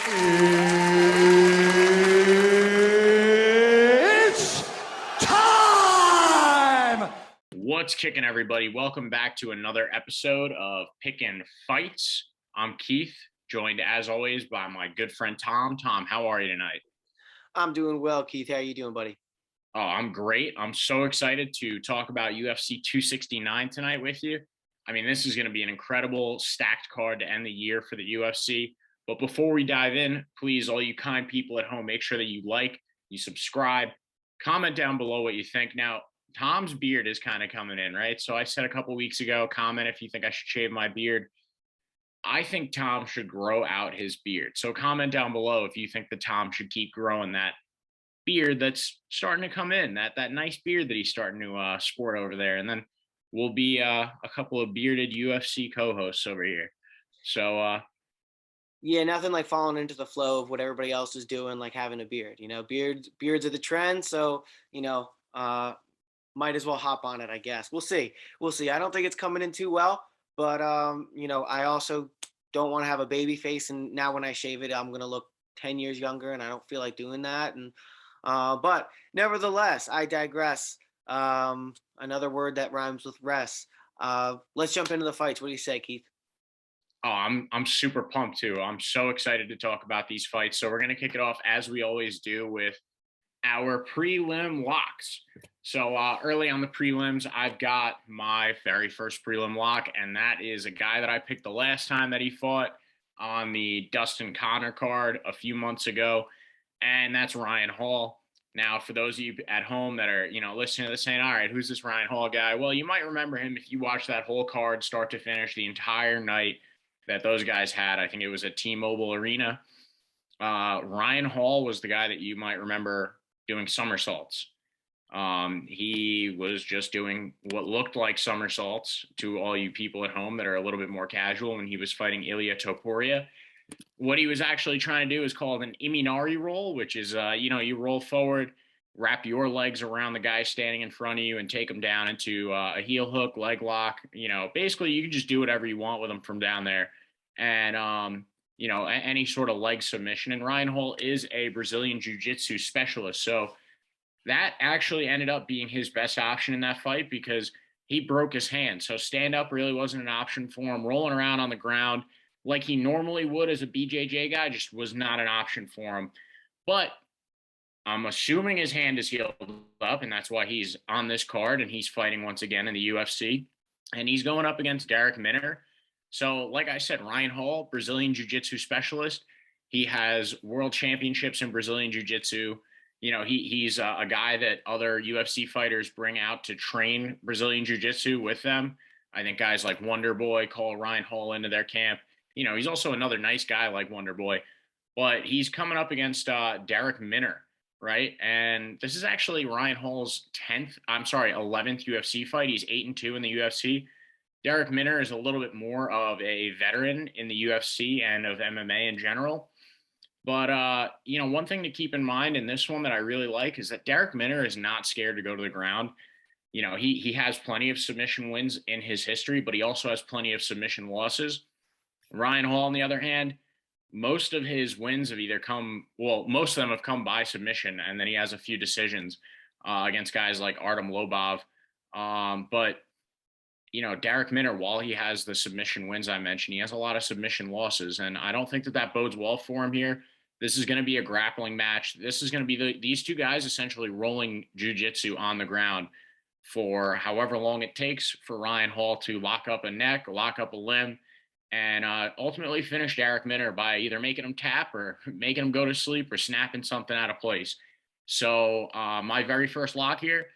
It's time! What's kicking, everybody? Welcome back to another episode of Pickin Fights. I'm Keith, joined as always by my good friend Tom. Tom, how are you tonight? I'm doing well, Keith. How are you doing, buddy? Oh, I'm great. I'm so excited to talk about UFC 269 tonight with you. I mean, this is going to be an incredible stacked card to end the year for the UFC. But before we dive in, please, all you kind people at home, make sure that you like, you subscribe, comment down below what you think. Now, Tom's beard is kind of coming in, right? So I said a couple weeks ago, comment if you think I should shave my beard. I think Tom should grow out his beard. So comment down below if you think that Tom should keep growing that beard that's starting to come in, that nice beard that he's starting to sport over there. And then we'll be a couple of bearded UFC co-hosts over here. So yeah, nothing like falling into the flow of what everybody else is doing, like having a beard. You know, beards are the trend, so might as well hop on it, I guess. We'll see. I don't think it's coming in too well, but I also don't want to have a baby face, and now when I shave it, I'm gonna look 10 years younger, and I don't feel like doing that. And but nevertheless, I digress. Another word that rhymes with rest. Let's jump into the fights. What do you say, Keith? Oh, I'm super pumped too. I'm so excited to talk about these fights. So we're gonna kick it off as we always do with our prelim locks. So early on the prelims, I've got my very first prelim lock, and that is a guy that I picked the last time that he fought on the Dustin Connor card a few months ago, and that's Ryan Hall. Now, for those of you at home that are, listening to this saying, all right, who's this Ryan Hall guy? Well, you might remember him if you watched that whole card start to finish, the entire night that those guys had. I think it was at T-Mobile Arena. Ryan Hall was the guy that you might remember doing somersaults. He was just doing what looked like somersaults to all you people at home that are a little bit more casual when he was fighting Ilia Topuria. What he was actually trying to do is called an Iminari roll, which is, you roll forward, wrap your legs around the guy standing in front of you and take him down into a heel hook, leg lock. Basically you can just do whatever you want with him from down there. And, any sort of leg submission. And Ryan Hall is a Brazilian Jiu-Jitsu specialist. So that actually ended up being his best option in that fight because he broke his hand. So stand up really wasn't an option for him. Rolling around on the ground like he normally would as a BJJ guy just was not an option for him. But I'm assuming his hand is healed up, and that's why he's on this card, and he's fighting once again in the UFC. And he's going up against Darrick Minner. So, like I said, Ryan Hall, Brazilian Jiu-Jitsu specialist. He has world championships in Brazilian Jiu-Jitsu. He's a guy that other UFC fighters bring out to train Brazilian Jiu-Jitsu with them. I think guys like Wonder Boy call Ryan Hall into their camp. He's also another nice guy like Wonder Boy. But he's coming up against Darrick Minner, right? And this is actually Ryan Hall's 11th UFC fight. He's 8-2 in the UFC. Darrick Minner is a little bit more of a veteran in the UFC and of MMA in general. But, one thing to keep in mind in this one that I really like is that Darrick Minner is not scared to go to the ground. He has plenty of submission wins in his history, but he also has plenty of submission losses. Ryan Hall, on the other hand, most of his wins have most of them have come by submission, and then he has a few decisions against guys like Artem Lobov. But Darrick Minner, while he has the submission wins I mentioned, he has a lot of submission losses, and I don't think that bodes well for him here. This is going to be a grappling match. This is going to be these two guys essentially rolling jiu-jitsu on the ground for however long it takes for Ryan Hall to lock up a neck, lock up a limb, and ultimately finish Darrick Minner by either making him tap or making him go to sleep or snapping something out of place. So my very first lock here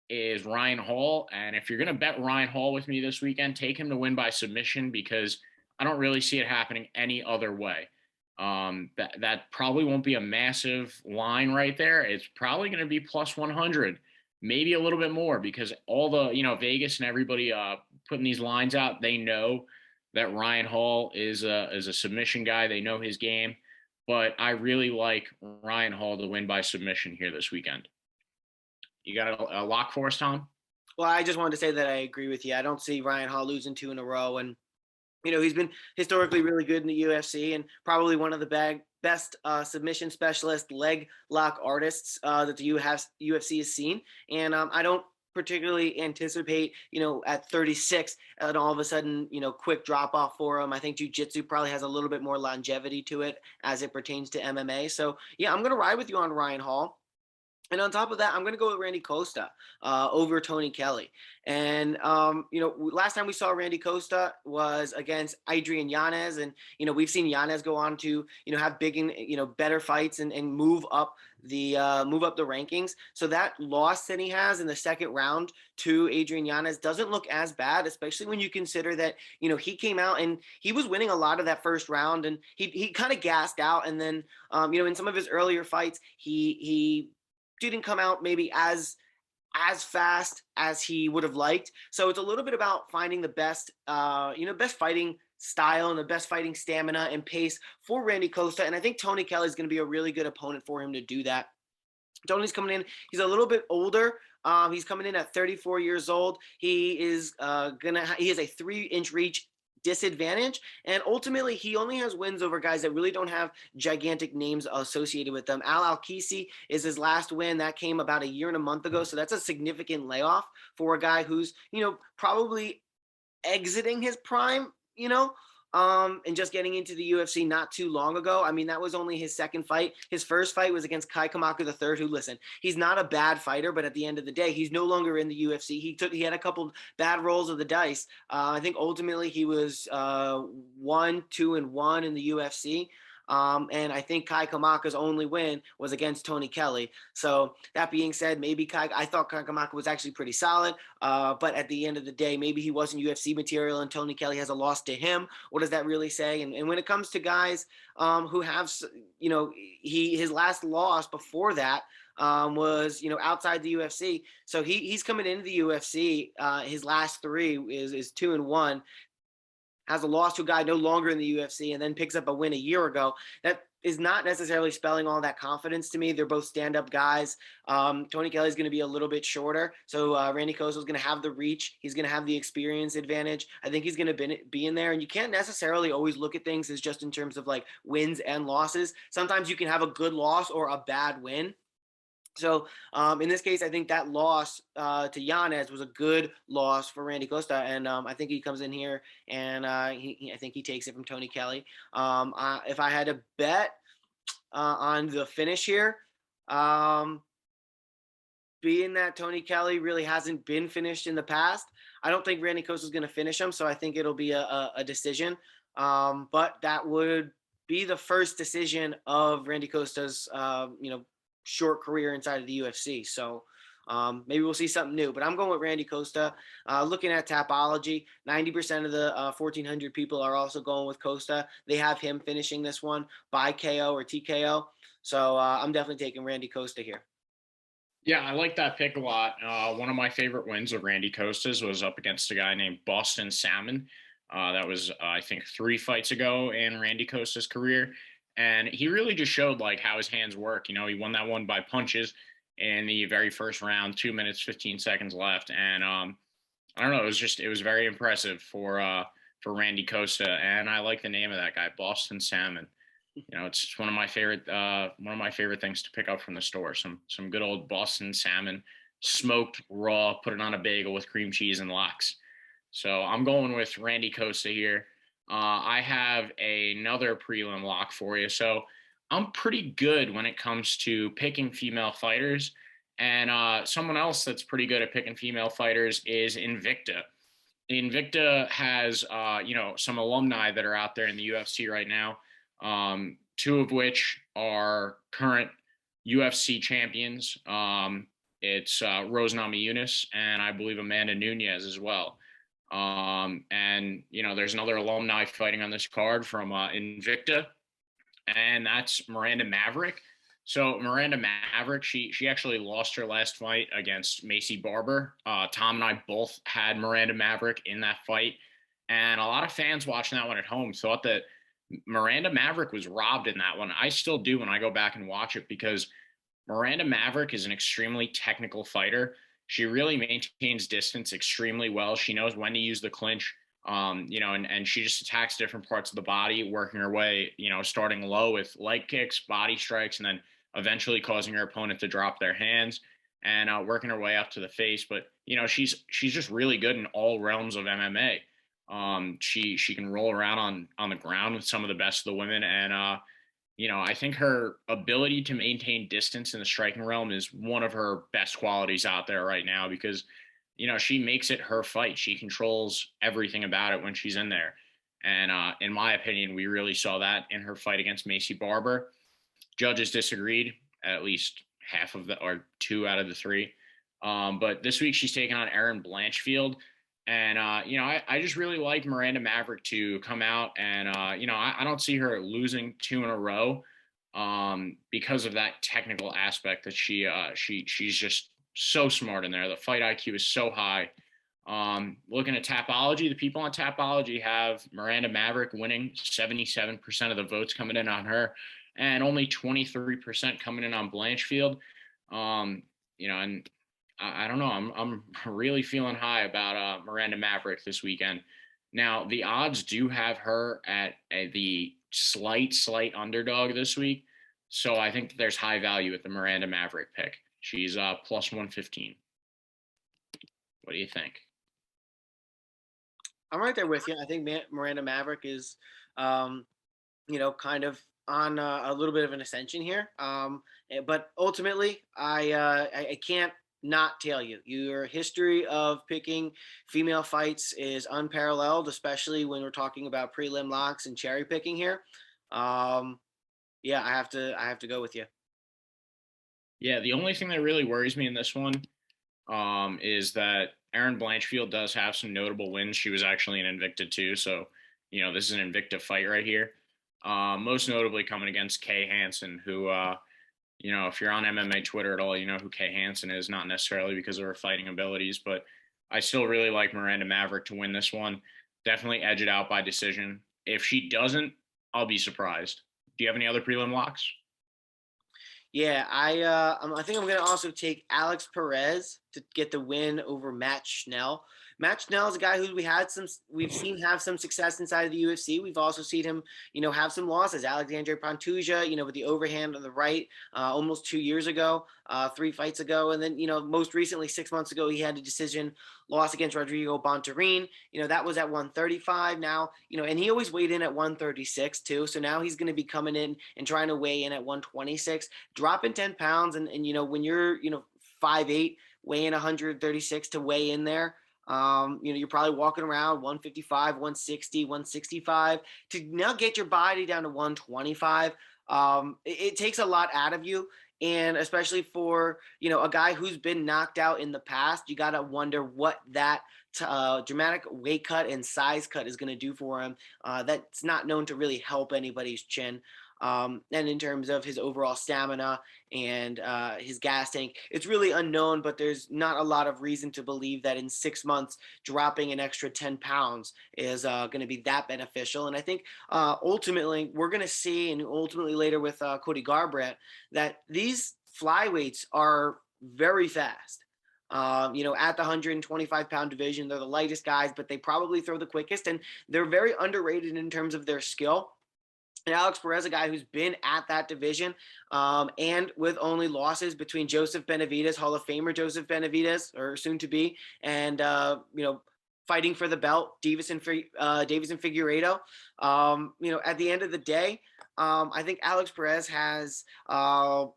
is Ryan Hall. And if you're going to bet Ryan Hall with me this weekend, take him to win by submission because I don't really see it happening any other way. That probably won't be a massive line right there. It's probably going to be plus 100, maybe a little bit more because all the, Vegas and everybody putting these lines out, they know that Ryan Hall is a submission guy. They know his game, but I really like Ryan Hall to win by submission here this weekend. You got a lock for us, Tom? Well, I just wanted to say that I agree with you. I don't see Ryan Hall losing two in a row. And, He's been historically really good in the UFC and probably one of the best submission specialist leg lock artists that the UFC has seen. And I don't particularly anticipate, at 36 and all of a sudden, quick drop off for him. I think jiu-jitsu probably has a little bit more longevity to it as it pertains to MMA. So yeah, I'm going to ride with you on Ryan Hall. And on top of that, I'm going to go with Randy Costa over Tony Kelly. And, last time we saw Randy Costa was against Adrian Yanez. And, we've seen Yanez go on to, have big and, better fights and move up the rankings. So that loss that he has in the second round to Adrian Yanez doesn't look as bad, especially when you consider that, he came out and he was winning a lot of that first round and he kind of gassed out. And then, in some of his earlier fights, he didn't come out maybe as fast as he would have liked. So it's a little bit about finding the best, best fighting style and the best fighting stamina and pace for Randy Costa. And I think Tony Kelly is going to be a really good opponent for him to do that. Tony's coming in. He's a little bit older. He's coming in at 34 years old. He is he has a 3-inch reach disadvantage, and ultimately he only has wins over guys that really don't have gigantic names associated with them. Al Alkisi is his last win. That came about a year and a month ago, so that's a significant layoff for a guy who's probably exiting his prime, and just getting into the UFC not too long ago. I mean, that was only his second fight. His first fight was against Kai Kamaka III, who, listen, he's not a bad fighter, but at the end of the day, he's no longer in the UFC. He had a couple bad rolls of the dice. I think ultimately he was 1-2-1 in the UFC. And I think Kai Kamaka's only win was against Tony Kelly. So that being said, I thought Kai Kamaka was actually pretty solid. But at the end of the day, maybe he wasn't UFC material and Tony Kelly has a loss to him. What does that really say? And when it comes to guys who have, his last loss before that was, outside the UFC. So he's coming into the UFC. His last 3 is 2-1. Has a loss to a guy no longer in the UFC and then picks up a win a year ago. That is not necessarily spelling all that confidence to me. They're both stand-up guys. Tony Kelly's going to be a little bit shorter. So Randy Costa is going to have the reach. He's going to have the experience advantage. I think he's going to be in there. And you can't necessarily always look at things as just in terms of like wins and losses. Sometimes you can have a good loss or a bad win. So in this case, I think that loss to Yanez was a good loss for Randy Costa, and I think he comes in here and I think he takes it from Tony Kelly. If I had to bet on the finish here, being that Tony Kelly really hasn't been finished in the past, I don't think Randy Costa is going to finish him, so I think it'll be a decision. But that would be the first decision of Randy Costa's, short career inside of the UFC. So maybe we'll see something new, but I'm going with Randy Costa. Looking at Tapology, 90% of the 1,400 people are also going with Costa. They have him finishing this one by KO or TKO. So I'm definitely taking Randy Costa here. Yeah, I like that pick a lot. One of my favorite wins of Randy Costa's was up against a guy named Boston Salmon. That was, I think, 3 fights ago in Randy Costa's career. And he really just showed like how his hands work. He won that one by punches in the very first round, 2 minutes, 15 seconds left. And I don't know, it was very impressive for Randy Costa. And I like the name of that guy, Boston Salmon. It's one of my favorite things to pick up from the store. Some good old Boston salmon, smoked raw, put it on a bagel with cream cheese and lox. So I'm going with Randy Costa here. I have another prelim lock for you. So I'm pretty good when it comes to picking female fighters. And someone else that's pretty good at picking female fighters is Invicta. Invicta has, some alumni that are out there in the UFC right now, 2 of which are current UFC champions. It's Rose Namajunas and I believe Amanda Nunes as well. And there's another alumni fighting on this card from Invicta, and that's Miranda Maverick. So Miranda Maverick, she actually lost her last fight against Macy Barber. Tom and I both had Miranda Maverick in that fight, and a lot of fans watching that one at home thought that Miranda Maverick was robbed in that one. I still do when I go back and watch it, because Miranda Maverick is an extremely technical fighter. She really maintains distance extremely well. She knows when to use the clinch. And she just attacks different parts of the body, working her way, starting low with leg kicks, body strikes, and then eventually causing her opponent to drop their hands and working her way up to the face. But, she's just really good in all realms of MMA. She can roll around on the ground with some of the best of the women. And, I think her ability to maintain distance in the striking realm is one of her best qualities out there right now because, she makes it her fight. She controls everything about it when she's in there. And in my opinion, we really saw that in her fight against Macy Barber. Judges disagreed, at least half of the, or 2 out of the 3. But this week she's taking on Erin Blanchfield. And, I just really like Miranda Maverick to come out. And, I don't see her losing 2 in a row because of that technical aspect that she's just so smart in there. The fight IQ is so high. Looking at Tapology, the people on Tapology have Miranda Maverick winning 77% of the votes coming in on her and only 23% coming in on Blanchfield. And I don't know. I'm really feeling high about Miranda Maverick this weekend. Now, the odds do have her at the slight underdog this week. So I think there's high value at the Miranda Maverick pick. She's plus 115. What do you think? I'm right there with you. I think Miranda Maverick is, kind of on a little bit of an ascension here. But ultimately, I can't not tell you. Your history of picking female fights is unparalleled, especially when we're talking about prelim locks and cherry picking here. I have to go with you. Yeah, the only thing that really worries me in this one is that Erin Blanchfield does have some notable wins. She was actually an Invicta too, so this is an Invicta fight right here. Most notably coming against Kay Hansen, who if you're on MMA Twitter at all, you know who Kay Hansen is, not necessarily because of her fighting abilities, but I still really like Miranda Maverick to win this one. Definitely edge it out by decision. If she doesn't, I'll be surprised. Do you have any other prelim locks? Yeah, I think I'm going to also take Alex Perez to get the win over Matt Schnell. Matt Schnell is a guy who we've seen have some success inside of the UFC. We've also seen him, have some losses. Alexandre Pantoja, with the overhand on the right, almost 2 years ago, 3 fights ago, and then most recently 6 months ago he had a decision loss against Rodrigo Bontorin. That was at 135. Now, and he always weighed in at 136 too. So now he's going to be coming in and trying to weigh in at 126, dropping 10 pounds, and when you're 5'8", weighing 136 to weigh in there. You're probably walking around 155, 160, 165 to now get your body down to 125. It takes a lot out of you. And especially for, a guy who's been knocked out in the past, you got to wonder what that dramatic weight cut and size cut is going to do for him. That's not known to really help anybody's chin. And in terms of his overall stamina and his gas tank, it's really unknown, but there's not a lot of reason to believe that in 6 months, dropping an extra 10 pounds is going to be that beneficial. And I think ultimately we're going to see, and ultimately later with Cody Garbrandt, that these flyweights are very fast. At the 125-pound division, they're the lightest guys, but they probably throw the quickest, and they're very underrated in terms of their skill. And Alex Perez, a guy who's been at that division and with only losses between Joseph Benavidez, Hall of Famer Joseph Benavidez, or soon to be, and, fighting for the belt, Davis and Figueiredo. At the end of the day, I think Alex Perez has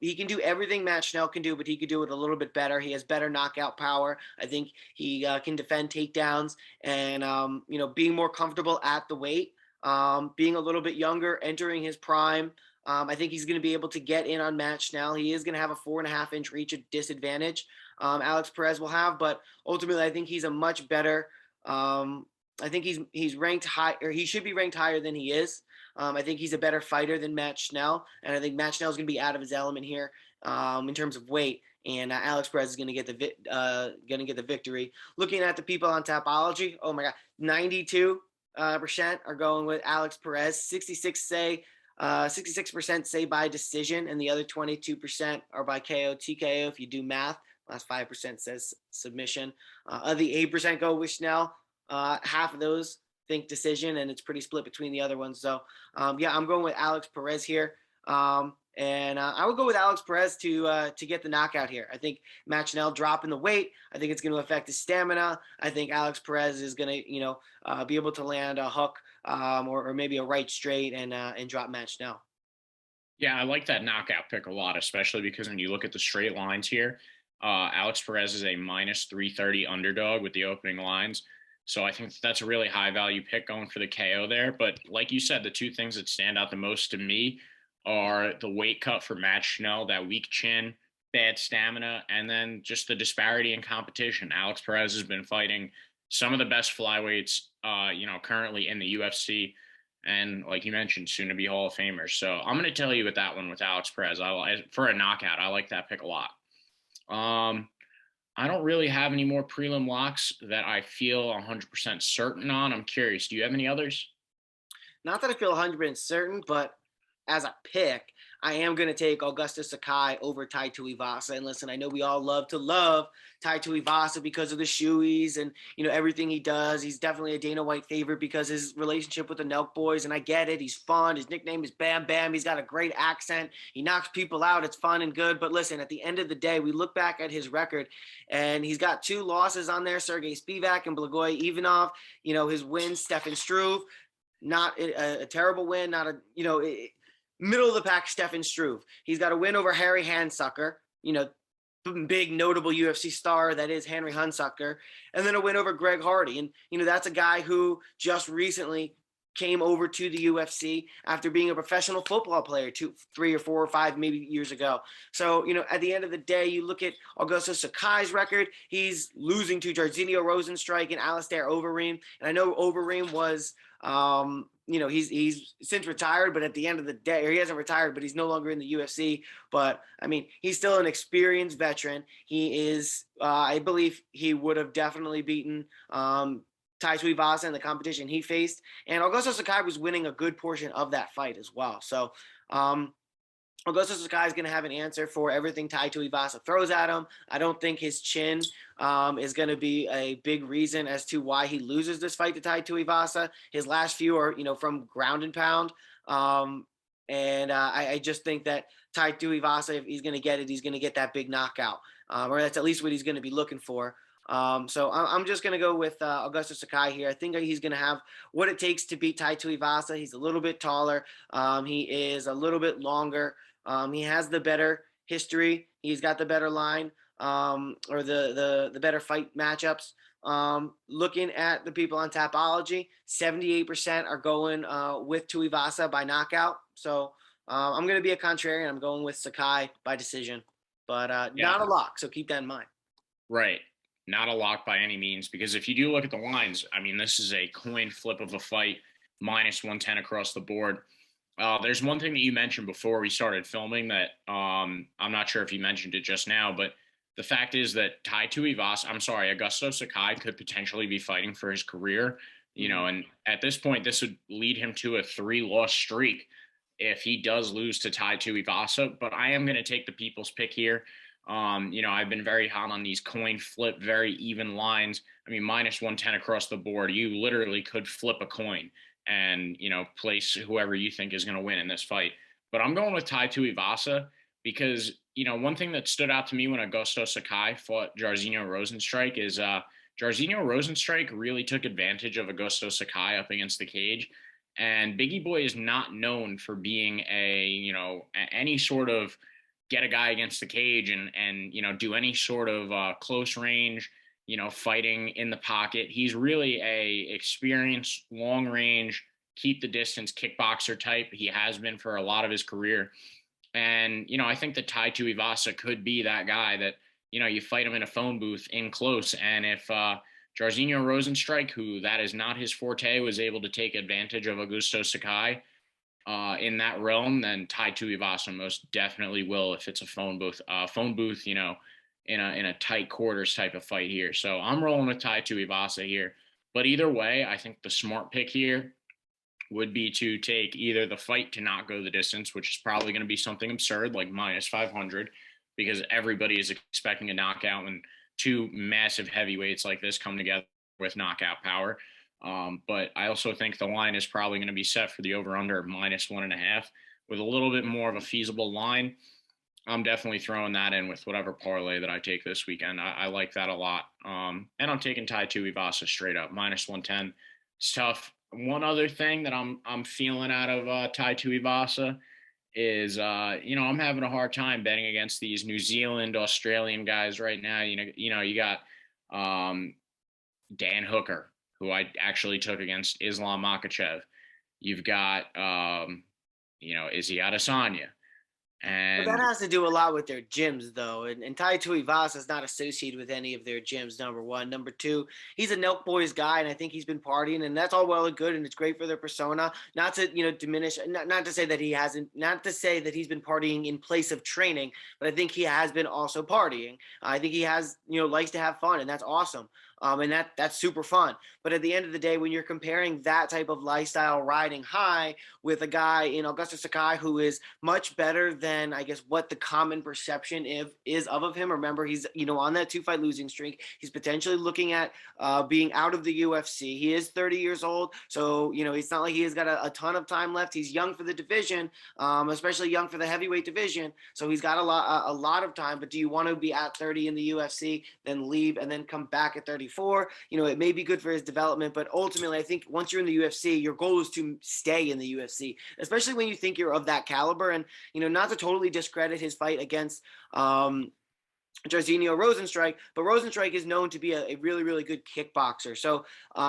he can do everything Matt Schnell can do, but he could do it a little bit better. He has better knockout power. I think he can defend takedowns and, being more comfortable at the weight. Being a little bit younger, entering his prime. I think he's going to be able to get in on Matt Schnell. He is going to have a 4.5-inch reach disadvantage. Alex Perez will have, but ultimately I think he's a much better. I think he's ranked high, or he should be ranked higher than he is. I think he's a better fighter than Matt Schnell, and I think Matt Schnell is going to be out of his element here in terms of weight. And Alex Perez is going to get the victory. Looking at the people on Tapology, oh my God, 92% are going with Alex Perez. 66% say by decision, and the other 22% are by KO, TKO. If you do math, last 5% says submission. Of the 8% go with Schnell. Half of those think decision, and it's pretty split between the other ones. So yeah, I'm going with Alex Perez here. And I would go with Alex Perez to get the knockout here. I think Matt Schnell dropping the weight, I think it's going to affect his stamina. I think Alex Perez is going to, be able to land a hook or maybe a right straight and drop Matt Schnell. Yeah, I like that knockout pick a lot, especially because when you look at the straight lines here, Alex Perez is a minus 330 underdog with the opening lines. So I think that's a really high value pick going for the KO there. But like you said, the two things that stand out the most to me are the weight cut for Matt Schnell, that weak chin, bad stamina, and then just the disparity in competition. Alex Perez has been fighting some of the best flyweights, currently in the UFC. And like you mentioned, soon to be Hall of Famers. So I'm going to tell you with that one with Alex Perez. For a knockout, I like that pick a lot. I don't really have any more prelim locks that I feel 100% certain on. I'm curious. Do you have any others? Not that I feel 100% certain, but as a pick, I am going to take Augusto Sakai over Tai Tuivasa. And listen, I know we all love Tai Tuivasa because of the shoeies and, everything he does. He's definitely a Dana White favorite because his relationship with the Nelk boys. And I get it. He's fun. His nickname is Bam Bam. He's got a great accent. He knocks people out. It's fun and good. But listen, at the end of the day, we look back at his record and he's got 2 losses on there, Sergey Spivak and Blagoy Ivanov. His win, Stefan Struve, not a terrible win, not middle of the pack, Stefan Struve. He's got a win over Harry Handsucker, big notable UFC star that is Henry Hunsucker, and then a win over Greg Hardy. And, that's a guy who just recently came over to the UFC after being a professional football player 3 or 4 or 5 maybe years ago. So, at the end of the day, you look at Augusto Sakai's record, he's losing to Jairzinho Rozenstruik and Alistair Overeem. And I know Overeem was he's since retired, but at the end of the day, or he hasn't retired, but he's no longer in the UFC. But I mean, he's still an experienced veteran. He is, I believe he would have definitely beaten Tai Tuivasa in the competition he faced. And Augusto Sakai was winning a good portion of that fight as well. So Augusto Sakai is going to have an answer for everything Tai Tuivasa throws at him. I don't think his chin is going to be a big reason as to why he loses this fight to Tai Tuivasa. His last few are, from ground and pound. I just think that Tai Tuivasa, if he's going to get it, he's going to get that big knockout. Or that's at least what he's going to be looking for. So I'm just going to go with Augusto Sakai here. I think he's going to have what it takes to beat Tai Tuivasa. He's a little bit taller. He is a little bit longer. He has the better history. He's got the better line or the better fight matchups. Looking at the people on Tapology, 78% are going with Tuivasa by knockout. So I'm going to be a contrarian. I'm going with Sakai by decision, but not a lock. So keep that in mind. Right. Not a lock by any means, because if you do look at the lines, I mean, this is a coin flip of a fight, minus 110 across the board. There's one thing that you mentioned before we started filming that I'm not sure if you mentioned it just now, but the fact is that Augusto Sakai could potentially be fighting for his career, and at this point, this would lead him to a 3-loss streak if he does lose to Tai Tuivasa. But I am going to take the people's pick here. I've been very hot on these coin flip, very even lines. I mean, minus 110 across the board. You literally could flip a coin and, place whoever you think is going to win in this fight. But I'm going with Tai Tuivasa because, one thing that stood out to me when Augusto Sakai fought Jairzinho Rozenstruik is Jairzinho Rozenstruik really took advantage of Augusto Sakai up against the cage. And Biggie Boy is not known for being any sort of get a guy against the cage and do any sort of close range, fighting in the pocket. He's really a experienced, long range, keep the distance kickboxer type. He has been for a lot of his career. And, I think that Tai Tuivasa could be that guy that, you fight him in a phone booth in close. And if Jairzinho Rozenstruik, who that is not his forte, was able to take advantage of Augusto Sakai in that realm, then Tai Tuivasa most definitely will if it's a phone booth, in a tight quarters type of fight here. So I'm rolling with Tai Tuivasa here. But either way, I think the smart pick here would be to take either the fight to not go the distance, which is probably going to be something absurd like minus 500, because everybody is expecting a knockout when 2 massive heavyweights like this come together with knockout power. But I also think the line is probably going to be set for the over-under of -1.5 with a little bit more of a feasible line. I'm definitely throwing that in with whatever parlay that I take this weekend. I like that a lot. And I'm taking Tai Tuivasa straight up -110. It's tough. One other thing that I'm feeling out of Tai Tuivasa is I'm having a hard time betting against these New Zealand, Australian guys right now. You got Dan Hooker, who I actually took against Islam Makhachev. You've got Izzy Adesanya. But that And has to do a lot with their gyms, though. And Tai Tuivasa is not associated with any of their gyms, number one. Number two, he's a Nelk Boys guy, and I think he's been partying, and that's all well and good, and it's great for their persona. Not to, diminish, not to say that he hasn't, not to say that he's been partying in place of training, but I think he has been also partying. I think he has, likes to have fun, and that's awesome. And that's super fun. But at the end of the day, when you're comparing that type of lifestyle riding high with a guy in Augusto Sakai who is much better than, I guess, what the common perception is of him. Remember, he's, on that 2-fight losing streak. He's potentially looking at being out of the UFC. He is 30 years old. So, it's not like he has got a ton of time left. He's young for the division, especially young for the heavyweight division. So he's got a lot of time. But do you want to be at 30 in the UFC, then leave and then come back at 34? It may be good for his development, but ultimately, I think once you're in the UFC, your goal is to stay in the UFC, especially when you think you're of that caliber. And, not to totally discredit his fight against Jairzinho Rozenstruik, but Rozenstruik is known to be a really, really good kickboxer. So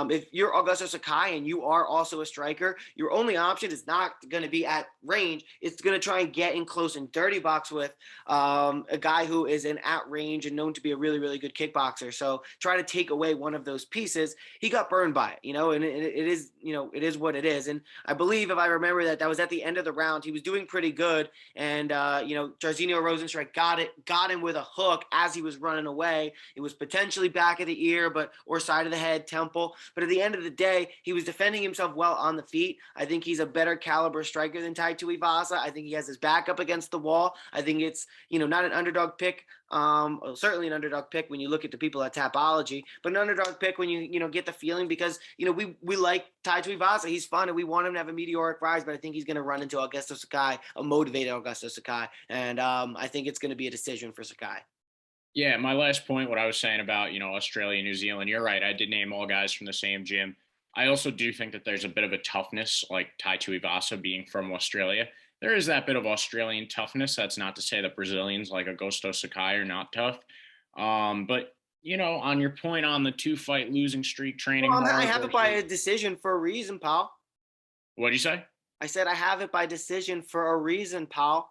if you're Augusto Sakai and you are also a striker, your only option is not going to be at range. It's going to try and get in close and dirty box with a guy who is at range and known to be a really, really good kickboxer. So try to take away one of those pieces. He got burned by it, and it is, it is what it is. And I believe, if I remember, that was at the end of the round. He was doing pretty good. And, Jairzinho Rozenstruik got him with a hook as he was running away. It was potentially back of the ear, or side of the head, temple. But at the end of the day, he was defending himself well on the feet. I think he's a better caliber striker than Tai Tuivasa. I think he has his back up against the wall. I think it's, not an underdog pick. Certainly an underdog pick when you look at the people at Tapology, but an underdog pick when you get the feeling, because, we like Tai Tuivasa. He's fun and we want him to have a meteoric rise, but I think he's going to run into Augusto Sakai, a motivated Augusto Sakai. And I think it's going to be a decision for Sakai. yeah, my last point, what I was saying about, Australia, New Zealand, you're right. I did name all guys from the same gym. I also do think that there's a bit of a toughness, like Tai Tuivasa being from Australia. There is that bit of Australian toughness. That's not to say that Brazilians like Augusto Sakai are not tough. But, on your point on the 2-fight losing streak training. Well, I have it by a decision for a reason, pal. What'd you say? I said I have it by decision for a reason, pal.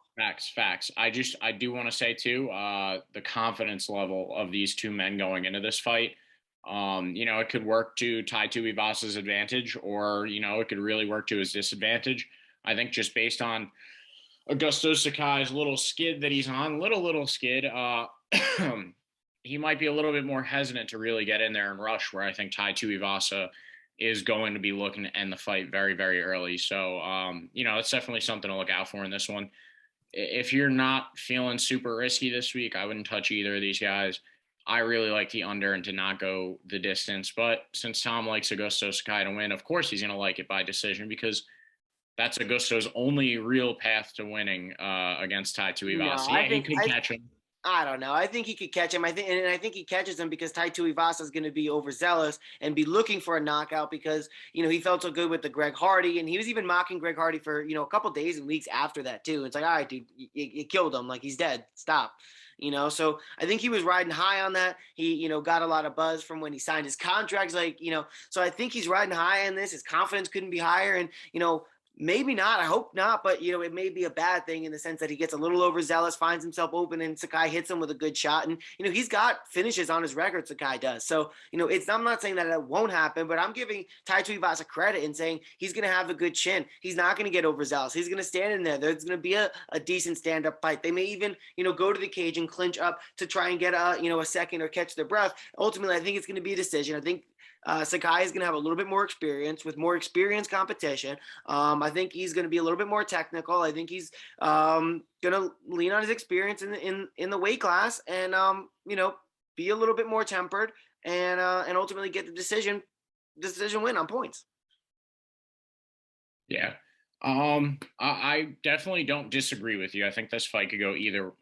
Facts. I do want to say too, the confidence level of these two men going into this fight. It could work to Tai Tuivasa's advantage, or it could really work to his disadvantage. I think just based on Augusto Sakai's little skid that he's on, little skid, he might be a little bit more hesitant to really get in there and rush, where I think Tai Tuivasa is going to be looking to end the fight very, very early. So, it's definitely something to look out for in this one. If you're not feeling super risky this week, I wouldn't touch either of these guys. I really like the under and to not go the distance. But since Tom likes Augusto Sakai to win, of course he's going to like it by decision, because that's Augusto's only real path to winning against Tai Tuivasa. He could catch him. I don't know. I think he could catch him. I think he catches him because Tai Tuivasa is going to be overzealous and be looking for a knockout, because, he felt so good with the Greg Hardy, and he was even mocking Greg Hardy for, a couple days and weeks after that too. It's like, all right, dude, you killed him. Like, he's dead. Stop. So I think he was riding high on that. He, got a lot of buzz from when he signed his contracts. Like, so I think he's riding high on this. His confidence couldn't be higher. And, maybe not. I hope not. But, it may be a bad thing in the sense that he gets a little overzealous, finds himself open, and Sakai hits him with a good shot. And, he's got finishes on his record, Sakai does. So, I'm not saying that it won't happen, but I'm giving Tai Tuivasa credit and saying he's going to have a good chin. He's not going to get overzealous. He's going to stand in there. There's going to be a decent stand-up fight. They may even, go to the cage and clinch up to try and get a second or catch their breath. Ultimately, I think it's going to be a decision. I think Sakai is going to have a little bit more experience with more experienced competition. I think he's going to be a little bit more technical. I think he's going to lean on his experience in the weight class and, be a little bit more tempered and ultimately get the decision decision win on points. Yeah. I definitely don't disagree with you. I think this fight could go either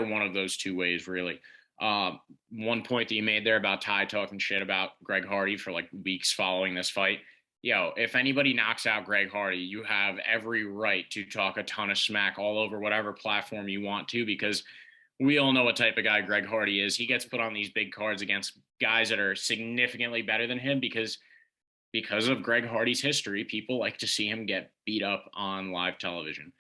one of those two ways, really. One point that you made there about Ty talking shit about Greg Hardy for like weeks following this fight. If anybody knocks out Greg Hardy, you have every right to talk a ton of smack all over whatever platform you want to, because we all know what type of guy Greg Hardy is. He gets put on these big cards against guys that are significantly better than him because of Greg Hardy's history. People like to see him get beat up on live television.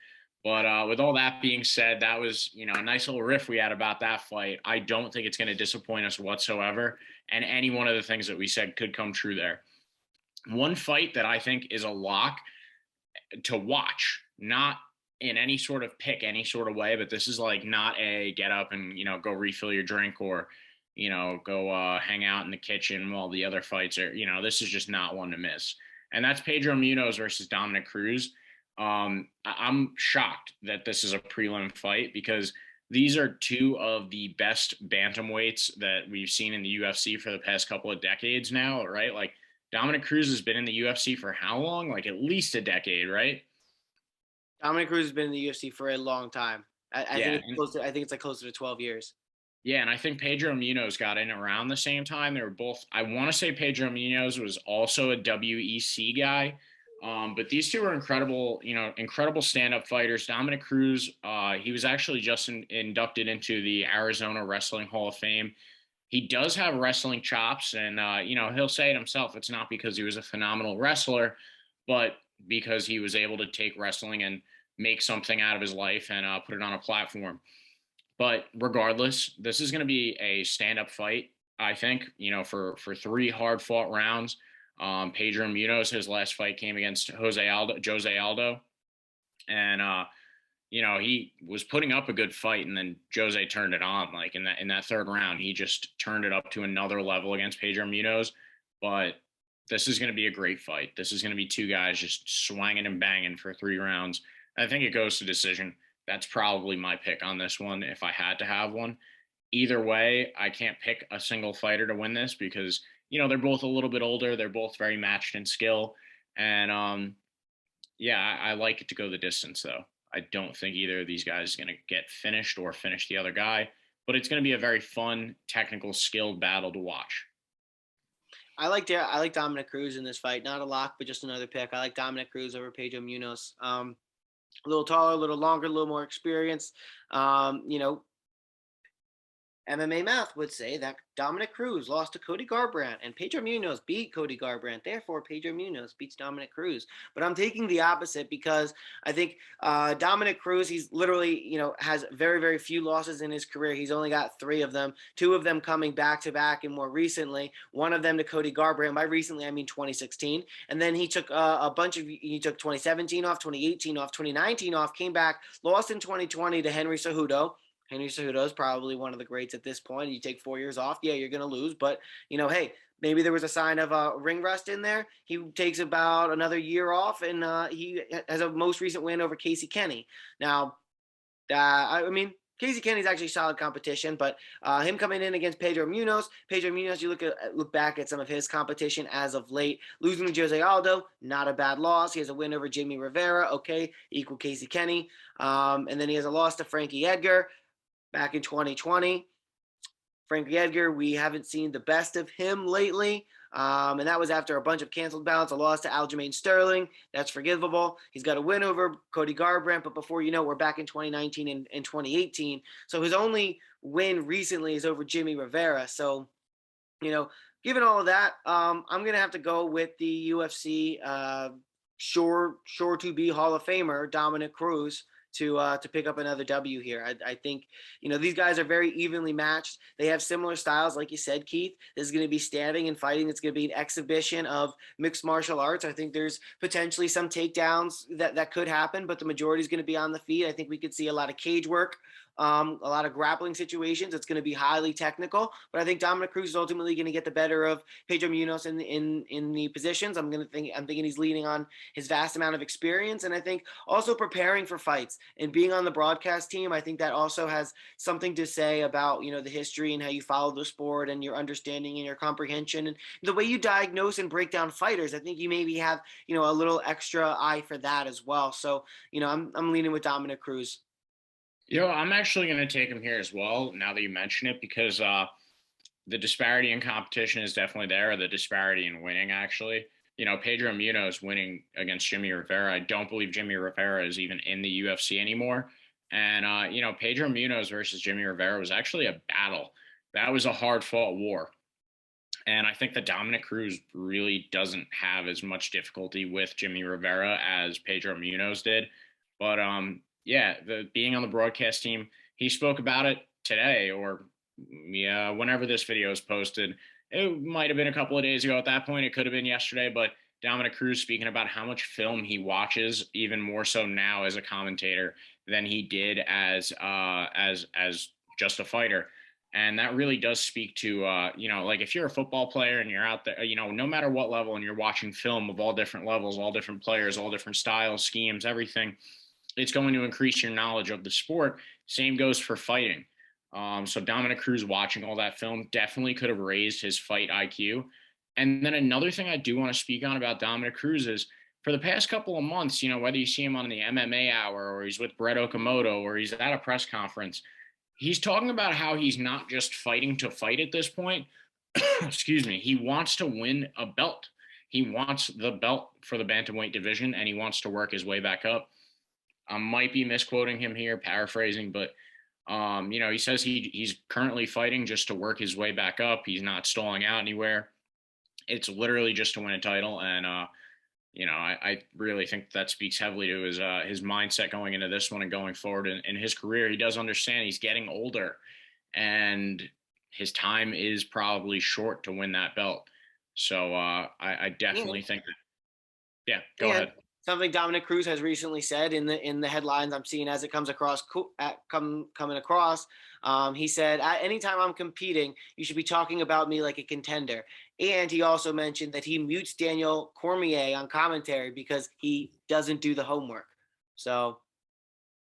But with all that being said, that was, a nice little riff we had about that fight. I don't think it's going to disappoint us whatsoever. And any one of the things that we said could come true there. One fight that I think is a lock to watch, not in any sort of pick, any sort of way, but this is like not a get up and, go refill your drink or, go hang out in the kitchen while the other fights are, this is just not one to miss. And that's Pedro Munhoz versus Dominic Cruz. I'm shocked that this is a prelim fight because these are two of the best bantamweights that we've seen in the UFC for the past couple of decades now, right? Like Dominic Cruz has been in the UFC for how long? Like at least a decade, right? Dominic Cruz has been in the UFC for a long time. I think it's like closer to 12 years. Yeah, and I think Pedro Munhoz got in around the same time. They were both, I want to say Pedro Munhoz was also a WEC guy. But these two are incredible, incredible stand-up fighters. Dominic Cruz, he was actually just inducted into the Arizona Wrestling Hall of Fame. He does have wrestling chops, and, he'll say it himself. It's not because he was a phenomenal wrestler, but because he was able to take wrestling and make something out of his life and put it on a platform. But regardless, this is going to be a stand-up fight, I think, for 3 hard-fought rounds. Pedro Munhoz, his last fight came against Jose Aldo. And, he was putting up a good fight, and then Jose turned it on. Like in that third round, he just turned it up to another level against Pedro Munhoz. But this is going to be a great fight. This is going to be 2 guys just swinging and banging for 3 rounds. I think it goes to decision. That's probably my pick on this one if I had to have one. Either way, I can't pick a single fighter to win this because, they're both a little bit older. They're both very matched in skill. And, I like it to go the distance, though. I don't think either of these guys is going to get finished or finish the other guy. But it's going to be a very fun, technical, skilled battle to watch. I like Dominic Cruz in this fight. Not a lock, but just another pick. I like Dominic Cruz over Pedro Munhoz. A little taller, a little longer, a little more experience. MMA math would say that Dominic Cruz lost to Cody Garbrandt and Pedro Munhoz beat Cody Garbrandt. Therefore, Pedro Munhoz beats Dominic Cruz. But I'm taking the opposite because I think Dominic Cruz, he's literally, has very, very few losses in his career. He's only got 3 of them, 2 of them coming back to back and more recently, one of them to Cody Garbrandt. By recently, I mean 2016. And then he took he took 2017 off, 2018 off, 2019 off, came back, lost in 2020 to Henry Cejudo. Henry Cejudo is probably one of the greats at this point. You take 4 years off, yeah, you're going to lose. But, hey, maybe there was a sign of ring rust in there. He takes about another year off, and he has a most recent win over Casey Kenny. Now, Casey Kenny's actually solid competition, but him coming in against Pedro Munhoz, you look back at some of his competition as of late, losing to Jose Aldo, not a bad loss. He has a win over Jimmy Rivera, okay, equal Casey Kenny. And then he has a loss to Frankie Edgar back in 2020. Frankie Edgar, we haven't seen the best of him lately. And that was after a bunch of canceled bouts, a loss to Aljamain Sterling. That's forgivable. He's got a win over Cody Garbrandt, but before we're back in 2019 and 2018. So his only win recently is over Jimmy Rivera. So, given all of that, I'm going to have to go with the UFC sure to be Hall of Famer, Dominic Cruz, to pick up another W here. I think, these guys are very evenly matched. They have similar styles. Like you said, Keith, this is going to be standing and fighting. It's going to be an exhibition of mixed martial arts. I think there's potentially some takedowns that could happen, but the majority is going to be on the feet. I think we could see a lot of cage work, a lot of grappling situations. It's going to be highly technical, but I think Dominic Cruz is ultimately going to get the better of Pedro Munhoz in the positions. I'm thinking he's leaning on his vast amount of experience, and I think also preparing for fights. fights, and being on the broadcast team, I think that also has something to say about, the history and how you follow the sport and your understanding and your comprehension and the way you diagnose and break down fighters. I think you maybe have, a little extra eye for that as well. So, I'm leaning with Dominic Cruz. I'm actually going to take him here as well, now that you mention it, because the disparity in competition is definitely there, the disparity in winning, actually. Pedro Munhoz winning against Jimmy Rivera. I don't believe Jimmy Rivera is even in the UFC anymore. And, Pedro Munhoz versus Jimmy Rivera was actually a battle. That was a hard-fought war. And I think that Dominic Cruz really doesn't have as much difficulty with Jimmy Rivera as Pedro Munhoz did. But, being on the broadcast team, he spoke about it today, or whenever this video is posted. It might have been a couple of days ago at that point. It could have been yesterday, but Dominic Cruz speaking about how much film he watches, even more so now as a commentator than he did as just a fighter. And that really does speak to, like if you're a football player and you're out there, no matter what level, and you're watching film of all different levels, all different players, all different styles, schemes, everything, it's going to increase your knowledge of the sport. Same goes for fighting. So Dominic Cruz watching all that film definitely could have raised his fight IQ. And then another thing I do want to speak on about Dominic Cruz is for the past couple of months, whether you see him on the MMA Hour or he's with Brett Okamoto or he's at a press conference, he's talking about how he's not just fighting to fight at this point. Excuse me. He wants to win a belt. He wants the belt for the bantamweight division, and he wants to work his way back up. I might be misquoting him here, paraphrasing, but he says he's currently fighting just to work his way back up. He's not stalling out anywhere. It's literally just to win a title. And, I really think that speaks heavily to his mindset going into this one and going forward in his career. He does understand he's getting older and his time is probably short to win that belt. So I definitely think that. Yeah, go ahead. Something Dominic Cruz has recently said in the headlines I'm seeing as it comes across, coming across. He said, anytime I'm competing, you should be talking about me like a contender. And he also mentioned that he mutes Daniel Cormier on commentary because he doesn't do the homework. So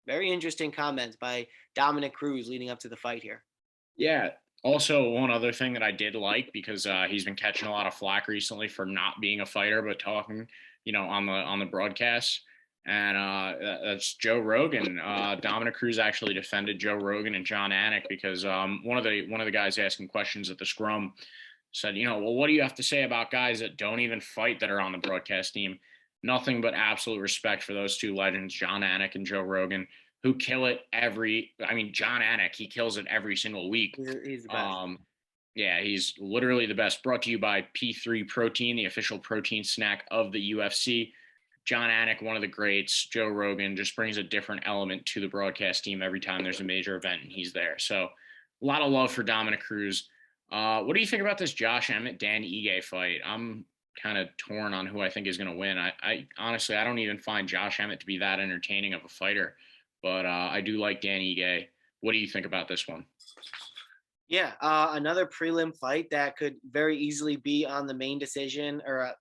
very interesting comments by Dominic Cruz leading up to the fight here. Yeah. Also, one other thing that I did like, because he's been catching a lot of flack recently for not being a fighter but talking, on the broadcast, and that's Joe Rogan. Dominic Cruz actually defended Joe Rogan and John Anik because one of the guys asking questions at the scrum said, well, what do you have to say about guys that don't even fight that are on the broadcast team? Nothing but absolute respect for those two legends, John Anik and Joe Rogan, who kill it John Anik, he kills it every single week. He's the best. Yeah, he's literally the best. Brought to you by P3 Protein, the official protein snack of the UFC. John Anik, one of the greats. Joe Rogan just brings a different element to the broadcast team every time there's a major event and he's there. So a lot of love for Dominic Cruz. What do you think about this Josh Emmett, Dan Ige fight? I'm kind of torn on who I think is going to win. I honestly, I don't even find Josh Emmett to be that entertaining of a fighter, but I do like Dan Ige. What do you think about this one? Yeah, another prelim fight that could very easily be on the main decision or on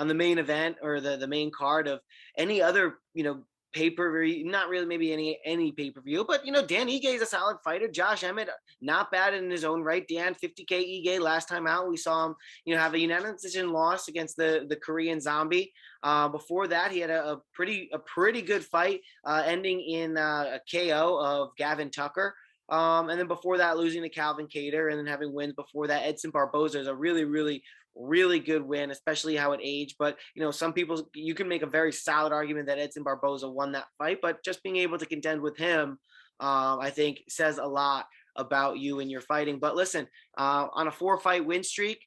the main event or the main card of any other, pay-per-view, not really maybe any pay-per-view, but, Dan Ige is a solid fighter. Josh Emmett, not bad in his own right. Dan, 50K Ige last time out. We saw him, have a unanimous decision loss against the Korean Zombie. Before that, he had a pretty good fight ending in a KO of Gavin Tucker. And then before that, losing to Calvin Kattar and then having wins before that. Edson Barboza is a really, really, really good win, especially how it aged. But, some people, you can make a very solid argument that Edson Barboza won that fight. But just being able to contend with him, I think, says a lot about you and your fighting. But listen, on a 4-fight win streak,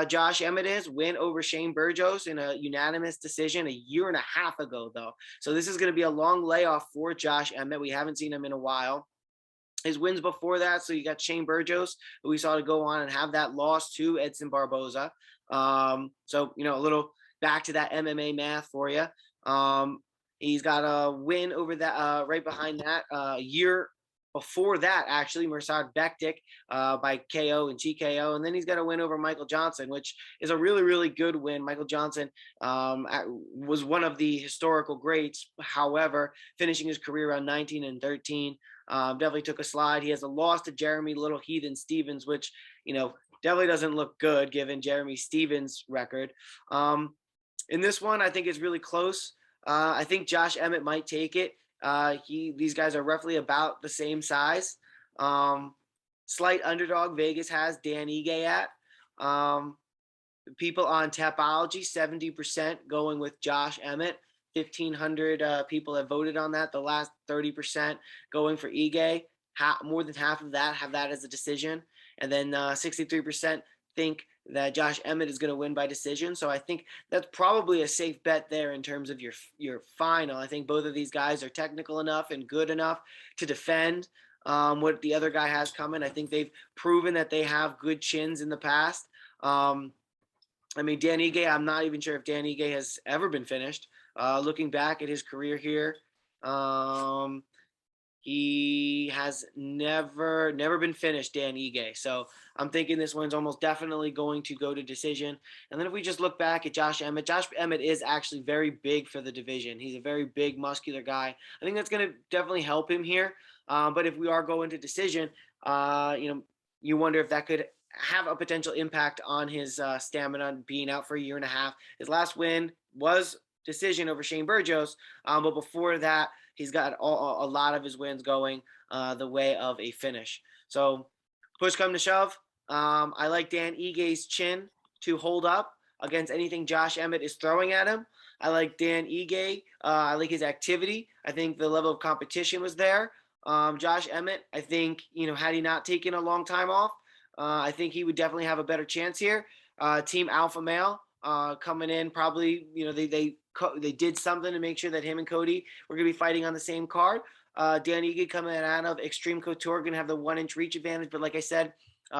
Josh Emmett win over Shane Burgos in a unanimous decision a year and a half ago, though. So this is going to be a long layoff for Josh Emmett. We haven't seen him in a while. His wins before that, so you got Shane Burgos, who we saw to go on and have that loss to Edson Barboza. So, a little back to that MMA math for you. He's got a win over that, right behind that, a year before that, actually, Mirsad Bektic by KO and TKO. And then he's got a win over Michael Johnson, which is a really, really good win. Michael Johnson was one of the historical greats. However, finishing his career around 19-13, definitely took a slide. He has a loss to Jeremy Little Heathen Stevens, which, definitely doesn't look good given Jeremy Stevens' record. In this one, I think it's really close. I think Josh Emmett might take it. These guys are roughly about the same size. Slight underdog Vegas has Dan Ige at. People on Tapology, 70% going with Josh Emmett. 1,500 people have voted on that. The last 30% going for Ige. More than half of that have that as a decision. And then 63% think that Josh Emmett is going to win by decision. So I think that's probably a safe bet there in terms of your final. I think both of these guys are technical enough and good enough to defend what the other guy has coming. I think they've proven that they have good chins in the past. Dan Ige, I'm not even sure if Dan Ige has ever been finished. Looking back at his career here, he has never been finished, Dan Ige. So I'm thinking this one's almost definitely going to go to decision. And then if we just look back at Josh Emmett is actually very big for the division. He's a very big, muscular guy. I think that's going to definitely help him here. But if we are going to decision, you wonder if that could have a potential impact on his stamina being out for a year and a half. His last win was decision over Shane Burgos. But before that, he's got a lot of his wins going the way of a finish. So push come to shove, I like Dan Ige's chin to hold up against anything Josh Emmett is throwing at him. I like Dan Ige. I like his activity. I think the level of competition was there. Josh Emmett, I think, had he not taken a long time off, I think he would definitely have a better chance here. Team Alpha Male coming in, probably, they did something to make sure that him and Cody were going to be fighting on the same card. Dan Ige coming out of Extreme Couture, going to have the 1-inch reach advantage. But like I said,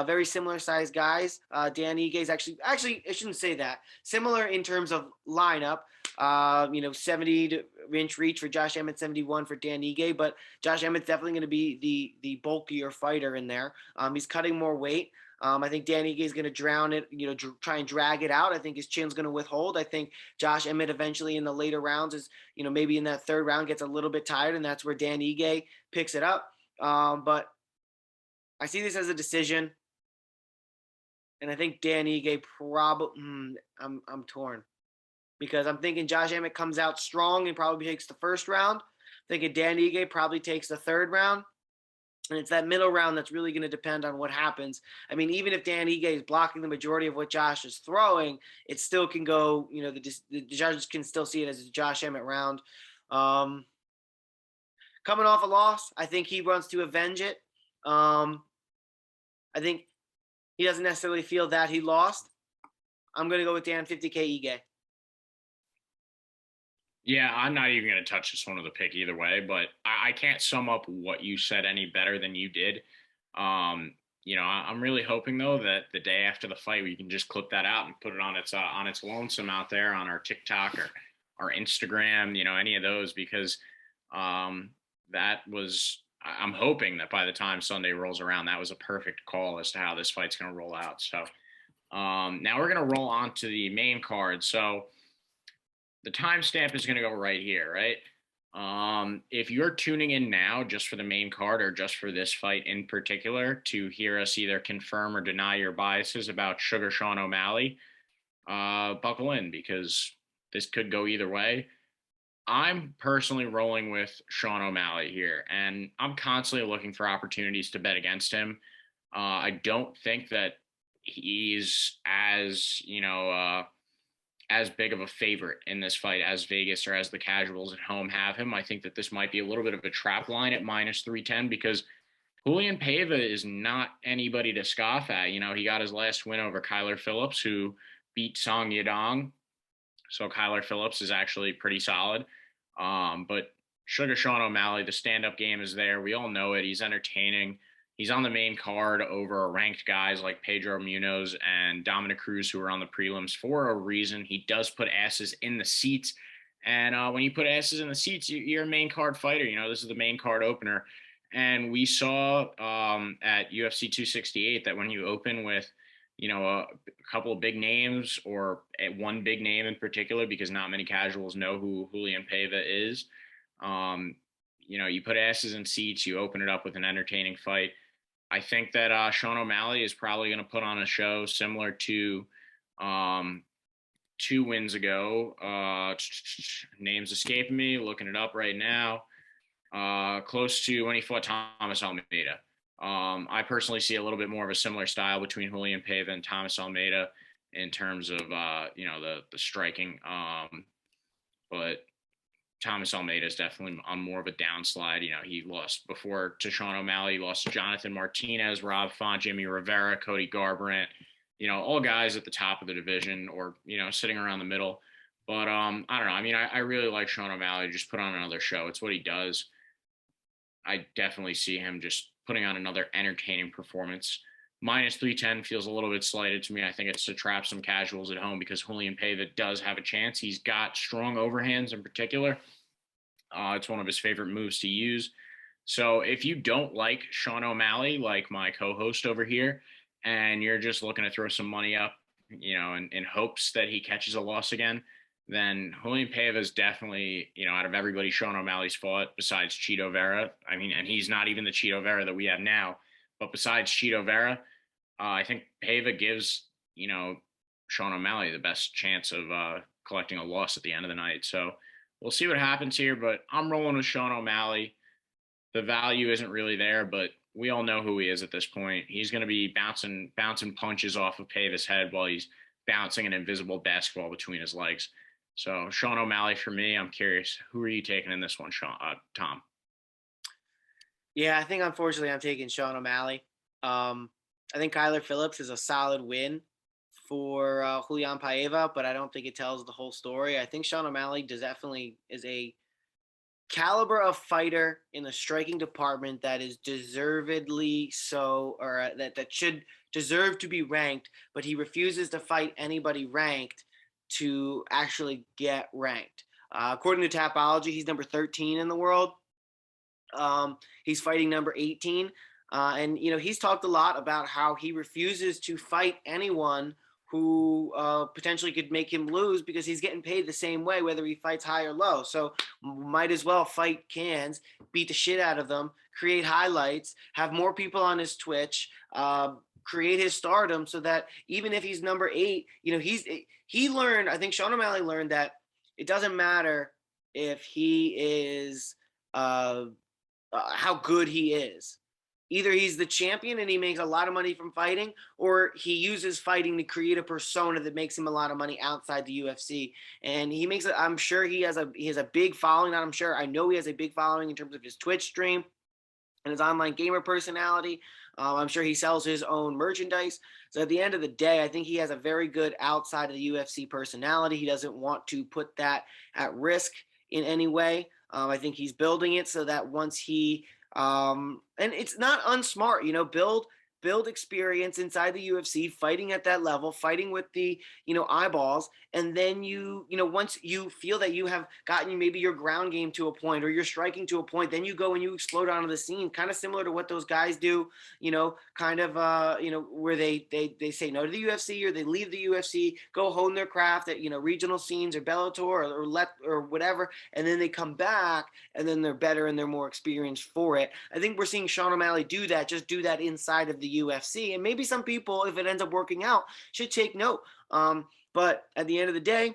very similar size guys. Dan Ige is actually, I shouldn't say that. Similar in terms of lineup. 70-inch reach for Josh Emmett, 71 for Dan Ige. But Josh Emmett's definitely going to be the bulkier fighter in there. He's cutting more weight. I think Dan Ige is going to drown it, try and drag it out. I think his chin's going to withhold. I think Josh Emmett eventually in the later rounds is, maybe in that third round gets a little bit tired, and that's where Dan Ige picks it up. But I see this as a decision, and I think Dan Ige probably. I'm torn because I'm thinking Josh Emmett comes out strong and probably takes the first round. I'm thinking Dan Ige probably takes the third round. And it's that middle round that's really going to depend on what happens. Even if Dan Ige is blocking the majority of what Josh is throwing, it still can go, the judges can still see it as a Josh Emmett round. Coming off a loss, I think he wants to avenge it. I think he doesn't necessarily feel that he lost. I'm going to go with Dan 50K Ige. Yeah, I'm not even going to touch this one with a pick either way, but I can't sum up what you said any better than you did. I'm really hoping though that the day after the fight we can just clip that out and put it on its lonesome out there on our TikTok or our Instagram, any of those, because that was. I'm hoping that by the time Sunday rolls around, that was a perfect call as to how this fight's going to roll out. So now we're going to roll on to the main card. So the timestamp is going to go right here, right? If you're tuning in now just for the main card or just for this fight in particular to hear us either confirm or deny your biases about Sugar Sean O'Malley, buckle in because this could go either way. I'm personally rolling with Sean O'Malley here, and I'm constantly looking for opportunities to bet against him. I don't think that he's as big of a favorite in this fight as Vegas or as the casuals at home have him. I think that this might be a little bit of a trap line at -310 because Julian Paiva is not anybody to scoff at. He got his last win over Kyler Phillips, who beat Song Yadong. So Kyler Phillips is actually pretty solid. But Sugar Sean O'Malley, the stand-up game is there. We all know it. He's entertaining. He's on the main card over ranked guys like Pedro Munhoz and Dominic Cruz, who are on the prelims for a reason. He does put asses in the seats. And when you put asses in the seats, you're a main card fighter. This is the main card opener. And we saw at UFC 268 that when you open with, a couple of big names or one big name in particular, because not many casuals know who Julian Paiva is, you put asses in seats, you open it up with an entertaining fight. I think that Sean O'Malley is probably going to put on a show similar to 2 wins ago. Name's escaping me, looking it up right now. Close to when he fought Thomas Almeida. I personally see a little bit more of a similar style between Julian Paiva and Thomas Almeida in terms of the striking. But Thomas Almeida is definitely on more of a downslide. He lost before to Sean O'Malley. He lost to Jonathan Martinez, Rob Font, Jimmy Rivera, Cody Garbrandt. All guys at the top of the division or sitting around the middle. But I don't know. I mean, I really like Sean O'Malley. Just put on another show. It's what he does. I definitely see him just putting on another entertaining performance. Minus 310 feels a little bit slighted to me. I think it's to trap some casuals at home because Julian Paiva does have a chance. He's got strong overhands in particular. It's one of his favorite moves to use. So if you don't like Sean O'Malley, like my co-host over here, and you're just looking to throw some money up, in hopes that he catches a loss again, then Julian Paiva is definitely, out of everybody Sean O'Malley's fought besides Chito Vera. I mean, and he's not even the Chito Vera that we have now. But besides Chito Vera, I think Paiva gives, Sean O'Malley the best chance of collecting a loss at the end of the night. So we'll see what happens here. But I'm rolling with Sean O'Malley. The value isn't really there, but we all know who he is at this point. He's going to be bouncing punches off of Paiva's head while he's bouncing an invisible basketball between his legs. So Sean O'Malley for me. I'm curious, who are you taking in this one, Tom? Yeah, I think unfortunately I'm taking Sean O'Malley. I think Kyler Phillips is a solid win for Julian Paiva, but I don't think it tells the whole story. I think Sean O'Malley definitely is a caliber of fighter in the striking department that is deservedly so, or that should deserve to be ranked, but he refuses to fight anybody ranked to actually get ranked. According to Tapology, he's number 13 in the world. He's fighting number 18. And, he's talked a lot about how he refuses to fight anyone who potentially could make him lose because he's getting paid the same way, whether he fights high or low. So might as well fight cans, beat the shit out of them, create highlights, have more people on his Twitch, create his stardom so that even if he's number 8, he learned, I think Sean O'Malley learned that it doesn't matter if he is how good he is. Either he's the champion and he makes a lot of money from fighting, or he uses fighting to create a persona that makes him a lot of money outside the UFC. And he makes it, I'm sure he has a big following. Not I'm sure, I know he has a big following in terms of his Twitch stream and his online gamer personality. I'm sure he sells his own merchandise. So at the end of the day, I think he has a very good outside of the UFC personality. He doesn't want to put that at risk in any way. I think he's building it so that once he and it's not unsmart, build experience inside the UFC, fighting at that level, fighting with the, eyeballs. And then once you feel that you have gotten maybe your ground game to a point or you're striking to a point, then you go and you explode onto the scene, kind of similar to what those guys do, where they say no to the UFC or they leave the UFC, go hone their craft at, regional scenes or Bellator or whatever. And then they come back and then they're better and they're more experienced for it. I think we're seeing Sean O'Malley do that inside of the UFC, and maybe some people, if it ends up working out, should take note. But at the end of the day,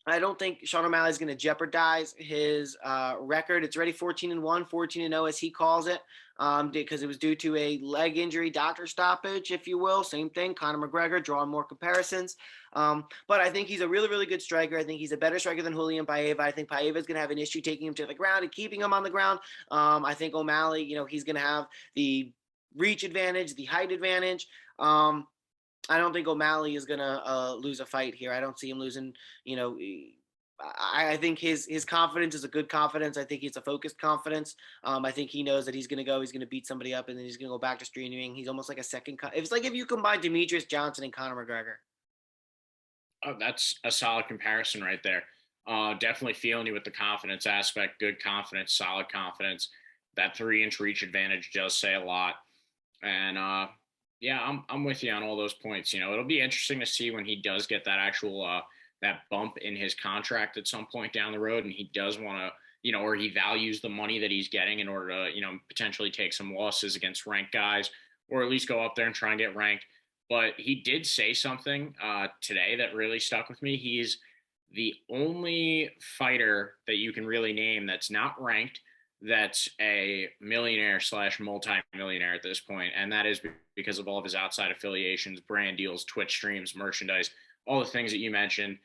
I don't think Sean O'Malley is going to jeopardize his record. It's already 14-1, 14-0 as he calls it, because it was due to a leg injury, doctor stoppage, if you will. Same thing, Conor McGregor, drawing more comparisons. But I think he's a really, really good striker. I think he's a better striker than Julian Paiva. I think Paiva is going to have an issue taking him to the ground and keeping him on the ground. I think O'Malley, he's going to have the reach advantage, the height advantage. I don't think O'Malley is going to lose a fight here. I don't see him losing, I think his confidence is a good confidence. I think it's a focused confidence. I think he knows that he's going to beat somebody up and then he's going to go back to streaming. He's almost like a second. It's like if you combine Demetrius Johnson and Conor McGregor. Oh, that's a solid comparison right there. Definitely feeling you with the confidence aspect, good confidence, solid confidence. that 3-inch reach advantage does say a lot. And yeah, I'm with you on all those points. You know, it'll be interesting to see when he does get that actual that bump in his contract at some point down the road, and he does want to, you know, or he values the money that he's getting in order to, you know, potentially take some losses against ranked guys, or at least go up there and try and get ranked. But he did say something today that really stuck with me. He's the only fighter that you can really name that's not ranked, that's a millionaire / multi-millionaire at this point. And that is because of all of his outside affiliations, brand deals, Twitch streams, merchandise, all the things that you mentioned.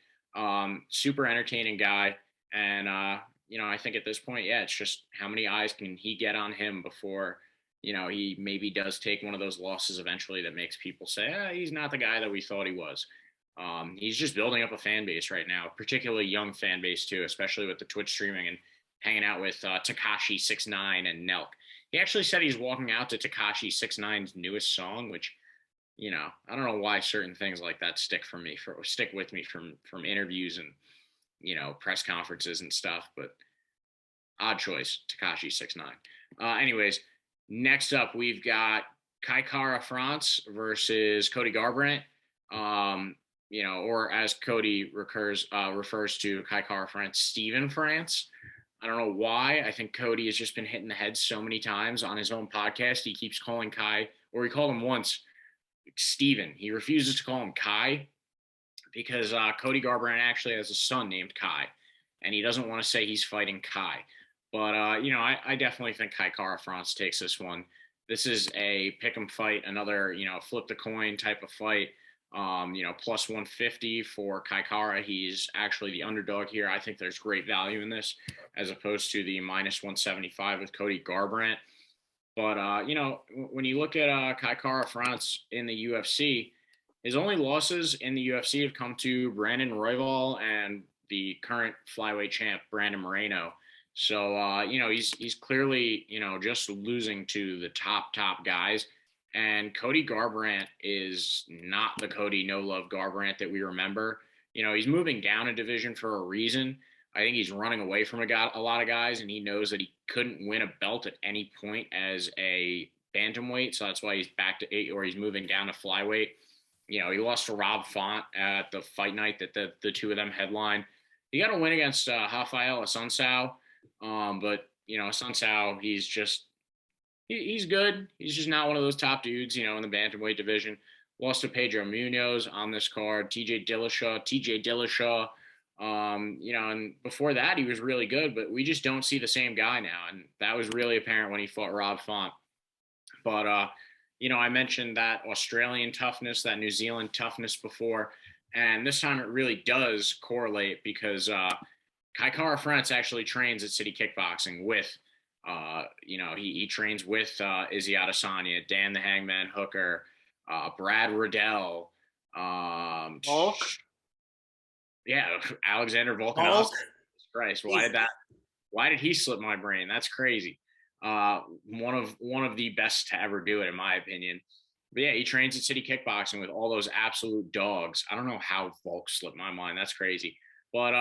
Super entertaining guy. And, you know, I think at this point, yeah, it's just how many eyes can he get on him before, you know, he maybe does take one of those losses eventually that makes people say, he's not the guy that we thought he was. He's just building up a fan base right now, particularly young fan base too, especially with the Twitch streaming and hanging out with Tekashi 6ix9ine and Nelk. He actually said he's walking out to Tekashi 6ix9ine's newest song, which, you know, I don't know why certain things like that stick with me from interviews and, you know, press conferences and stuff, but odd choice, Tekashi 6ix9ine. Anyways, next up we've got Kai Kara-France versus Cody Garbrandt. You know, or as Cody refers to Kai Kara-France, Steven France. I don't know why. I think Cody has just been hitting the head so many times on his own podcast. He keeps calling Kai, or he called him once, Steven. He refuses to call him Kai because Cody Garbrandt actually has a son named Kai, and he doesn't want to say he's fighting Kai. But, you know, I definitely think Kai Kara-France takes this one. This is a pick 'em fight, another, you know, flip the coin type of fight. You know, plus 150 for Kai Kara. He's actually the underdog here. I think there's great value in this as opposed to the minus 175 with Cody Garbrandt. But, you know, when you look at Kai Kara-France in the UFC, his only losses in the UFC have come to Brandon Royval and the current flyweight champ, Brandon Moreno. So, you know, he's clearly, you know, just losing to the top guys. And Cody Garbrandt is not the Cody No Love Garbrandt that we remember. You know, he's moving down a division for a reason. I think he's running away from a lot of guys, and he knows that he couldn't win a belt at any point as a bantamweight. So that's why he's back to 8, or he's moving down to flyweight. You know, he lost to Rob Font at the fight night that the two of them headlined. He got a win against Rafael Assunção. But, you know, Assunção, he's good. He's just not one of those top dudes, you know, in the bantamweight division. Lost to Pedro Munhoz on this card. TJ Dillashaw. You know, and before that, he was really good, but we just don't see the same guy now. And that was really apparent when he fought Rob Font. But, you know, I mentioned that Australian toughness, that New Zealand toughness before. And this time it really does correlate because Kai Kara-France actually trains at City Kickboxing with you know, he trains with Izzy Adesanya, Dan the Hangman Hooker, Brad Riddell, Volk? Yeah, Alexander Volkanovski. Christ, why did he slip my brain? That's crazy. One of the best to ever do it, in my opinion. But yeah, he trains at City Kickboxing with all those absolute dogs. I don't know how Volk slipped my mind. That's crazy. But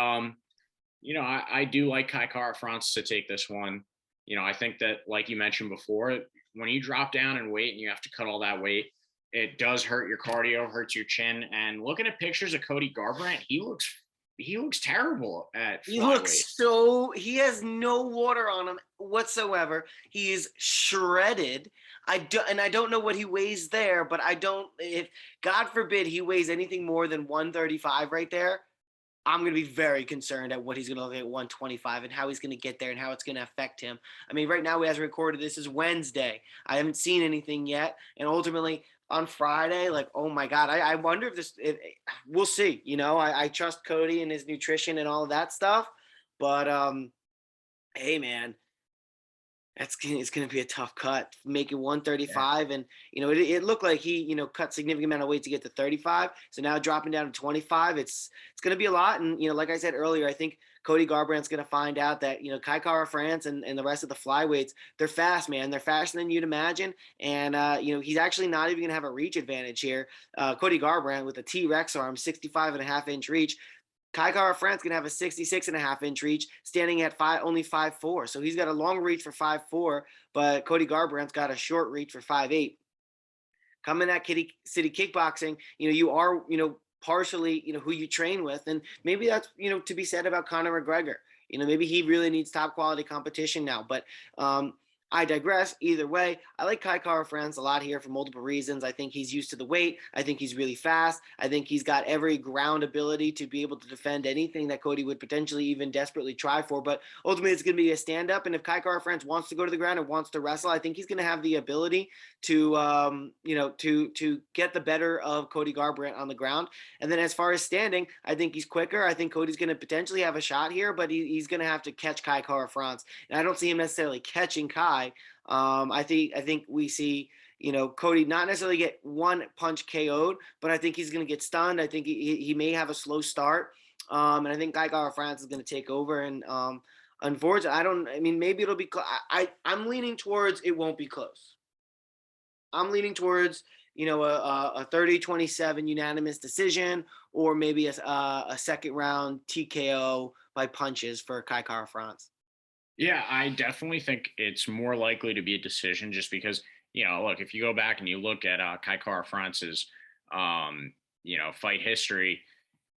you know, I do like Kai Kara-France to take this one. You know, I think that, like you mentioned before, when you drop down in weight and you have to cut all that weight, it does hurt your cardio, hurts your chin. And looking at pictures of Cody Garbrandt, he looks terrible at flyweight. He has no water on him whatsoever. He is shredded. I don't know what he weighs there, but if God forbid he weighs anything more than 135 right there, I'm going to be very concerned at what he's going to look at 125 and how he's going to get there and how it's going to affect him. I mean, right now, as recorded, this is Wednesday. I haven't seen anything yet. And ultimately, on Friday, like, oh my God, I wonder if we'll see. You know, I trust Cody and his nutrition and all of that stuff. But, hey, man, it's going to be a tough cut, making 135. Yeah. And, you know, it looked like he, you know, cut significant amount of weight to get to 35. So now dropping down to 25, it's going to be a lot. And, you know, like I said earlier, I think Cody Garbrandt's going to find out that, you know, Kai Kara-France and the rest of the flyweights, they're fast, man. They're faster than you'd imagine. And, you know, he's actually not even going to have a reach advantage here. Cody Garbrandt with a T-Rex arm, 65.5-inch reach. Kai Kara-France going to have a 66.5-inch reach, standing at only 5'4". So he's got a long reach for 5'4", but Cody Garbrandt's got a short reach for 5'8". Coming at City Kickboxing, you are, partially, who you train with. And maybe that's, to be said about Conor McGregor. Maybe he really needs top quality competition now. But I digress. Either way, I like Kai Kara-France a lot here for multiple reasons. I think he's used to the weight. I think he's really fast. I think he's got every ground ability to be able to defend anything that Cody would potentially even desperately try for. But ultimately, it's going to be a stand-up. And if Kai Kara-France wants to go to the ground and wants to wrestle, I think he's going to have the ability to, to get the better of Cody Garbrandt on the ground. And then as far as standing, I think he's quicker. I think Cody's going to potentially have a shot here, but he's going to have to catch Kai Kara-France. And I don't see him necessarily catching Kai. I think we see, Cody not necessarily get one punch KO'd, but I think he's going to get stunned. I think he may have a slow start. And I think Kai Kara-France is going to take over. And unfortunately, maybe it'll be I'm leaning towards it won't be close. I'm leaning towards, a 30-27 unanimous decision, or maybe a second round TKO by punches for Kai Kara-France. Yeah, I definitely think it's more likely to be a decision just because, look, if you go back and you look at Kai Kara-France's, fight history,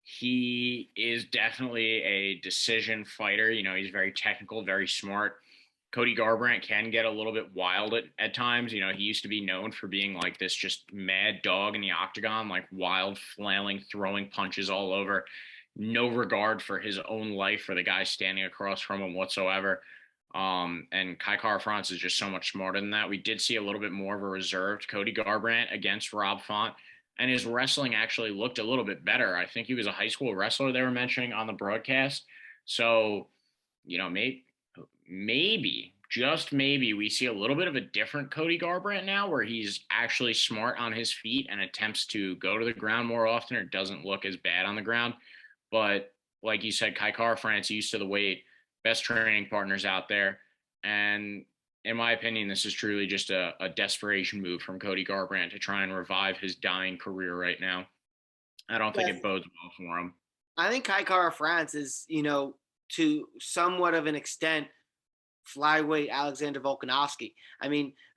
he is definitely a decision fighter. He's very technical, very smart. Cody Garbrandt can get a little bit wild at times. He used to be known for being like this just mad dog in the octagon, like wild, flailing, throwing punches all over. No regard for his own life or the guy standing across from him whatsoever. And Kai Kara-France is just so much smarter than that. We did see a little bit more of a reserved Cody Garbrandt against Rob Font, and his wrestling actually looked a little bit better. I think he was a high school wrestler they were mentioning on the broadcast. So, maybe, just maybe, we see a little bit of a different Cody Garbrandt now where he's actually smart on his feet and attempts to go to the ground more often or doesn't look as bad on the ground. But like you said, Kai Kara-France used to the weight, best training partners out there. And in my opinion, this is truly just a desperation move from Cody Garbrandt to try and revive his dying career right now. I don't think it bodes well for him. I think Kai Kara-France is, to somewhat of an extent, flyweight Alexander Volkanovski.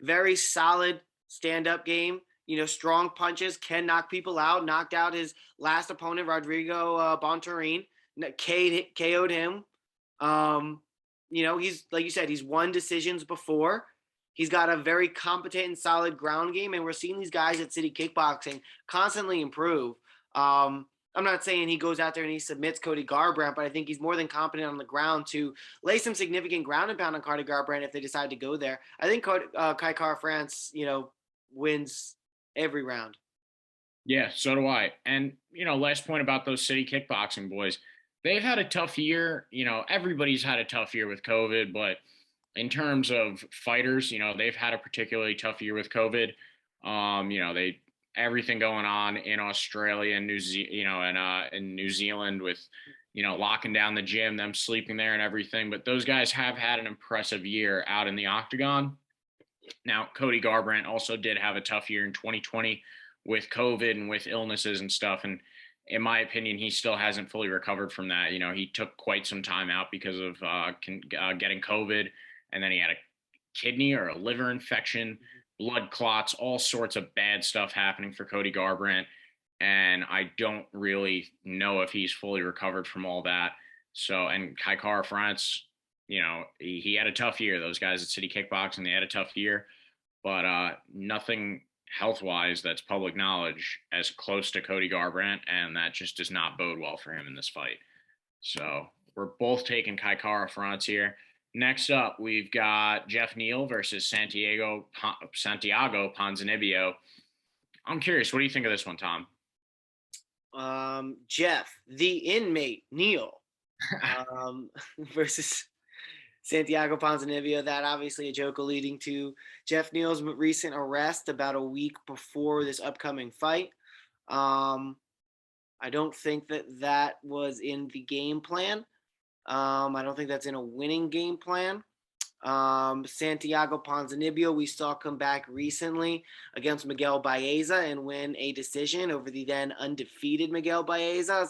Very solid stand-up game. Strong punches, can knock people out. Knocked out his last opponent, Rodrigo Bontorin, KO'd him. He's, like you said, he's won decisions before. He's got a very competent and solid ground game, and we're seeing these guys at City Kickboxing constantly improve. I'm not saying he goes out there and he submits Cody Garbrandt, but I think he's more than competent on the ground to lay some significant ground and pound on Cody Garbrandt if they decide to go there. I think Kai Kara-France, wins every round. Yeah, so do I. And, last point about those City Kickboxing boys. They've had a tough year. Everybody's had a tough year with COVID, but in terms of fighters, they've had a particularly tough year with COVID. Everything going on in Australia and in New Zealand with, locking down the gym, them sleeping there and everything. But those guys have had an impressive year out in the octagon. Now, Cody Garbrandt also did have a tough year in 2020 with COVID and with illnesses and stuff. And in my opinion, he still hasn't fully recovered from that. He took quite some time out because of getting COVID, and then he had a kidney or a liver infection, blood clots, all sorts of bad stuff happening for Cody Garbrandt. And I don't really know if he's fully recovered from all that. So, and Kai Kara-France, he had a tough year. Those guys at City Kickboxing, they had a tough year, but nothing health-wise that's public knowledge as close to Cody Garbrandt, and that just does not bode well for him in this fight. So we're both taking Kai Kara-France here. Next up, we've got Jeff Neal versus Santiago Ponzinibbio. I'm curious, what do you think of this one, Tom? Jeff, the inmate, Neal, versus Santiago Ponzinibbio. That obviously a joke leading to Jeff Neal's recent arrest about a week before this upcoming fight. I don't think that was in the game plan. I don't think that's in a winning game plan. Santiago Ponzinibbio, we saw come back recently against Miguel Baeza and win a decision over the then undefeated Miguel Baeza.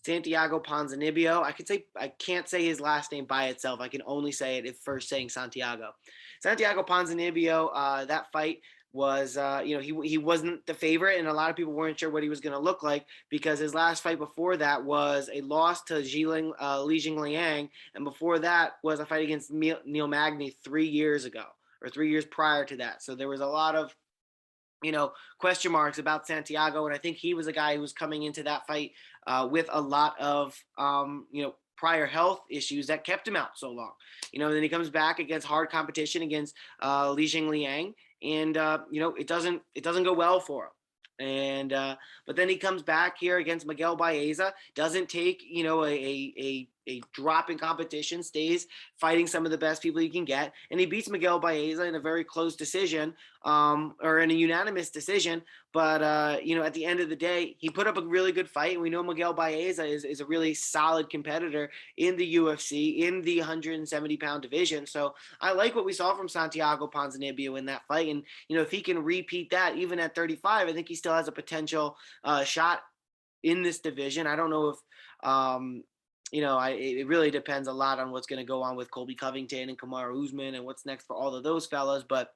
Santiago Ponzinibbio. I can't say his last name by itself. I can only say it if first saying Santiago. Santiago Ponzinibbio, that fight was, he wasn't the favorite, and a lot of people weren't sure what he was going to look like because his last fight before that was a loss to Li Jingliang, and before that was a fight against Neal Magny 3 years ago, or 3 years prior to that. So there was a lot of question marks about Santiago. And I think he was a guy who was coming into that fight with a lot of, prior health issues that kept him out so long. And then he comes back against hard competition against Li Jingliang, and it doesn't go well for him. And but then he comes back here against Miguel Baeza, doesn't take a drop in competition, stays fighting some of the best people he can get, and he beats Miguel Baeza in a very close decision, or in a unanimous decision. But at the end of the day, he put up a really good fight, and we know Miguel Baeza is a really solid competitor in the UFC in the 170-pound division. So I like what we saw from Santiago Ponzinibbio in that fight, and if he can repeat that even at 35, I think he still has a potential shot in this division. I don't know if it really depends a lot on what's going to go on with Colby Covington and Kamaru Usman and what's next for all of those fellas. But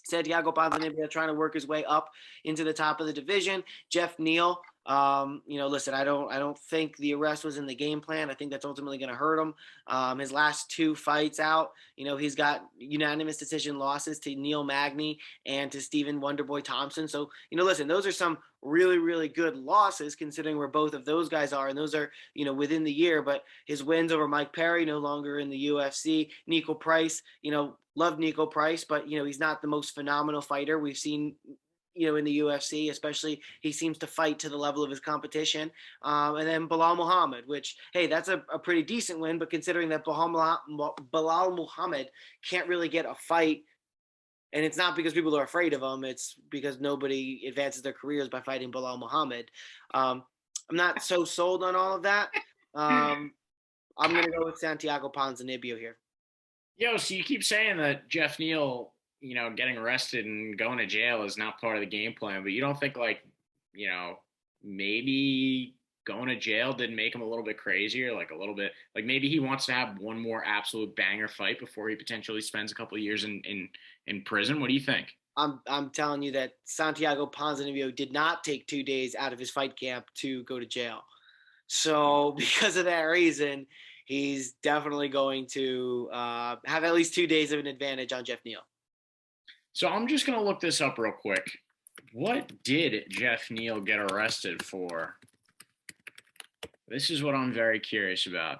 Santiago Ponzinibbio trying to work his way up into the top of the division. Jeff Neal, listen, I don't think the arrest was in the game plan. I think that's ultimately going to hurt him. His last 2 fights out, he's got unanimous decision losses to Neal Magny and to Stephen Wonderboy Thompson. So, listen, those are some really, really good losses considering where both of those guys are. And those are, within the year. But his wins over Mike Perry, no longer in the UFC. Nico Price, love Nico Price, but, he's not the most phenomenal fighter we've seen, in the UFC, especially he seems to fight to the level of his competition. And then Bilal Muhammad, which, hey, that's a pretty decent win, but considering that Bilal Muhammad can't really get a fight, and it's not because people are afraid of him, it's because nobody advances their careers by fighting Bilal Muhammad. I'm not so sold on all of that. I'm going to go with Santiago Ponzinibbio here. So you keep saying that Jeff Neal, getting arrested and going to jail is not part of the game plan, but you don't think maybe going to jail didn't make him a little bit crazier, maybe he wants to have one more absolute banger fight before he potentially spends a couple of years in prison? What do you think? I'm telling you that Santiago Ponzinibbio did not take 2 days out of his fight camp to go to jail. So because of that reason, he's definitely going to have at least 2 days of an advantage on Jeff Neal. So I'm just going to look this up real quick. What did Jeff Neal get arrested for? This is what I'm very curious about.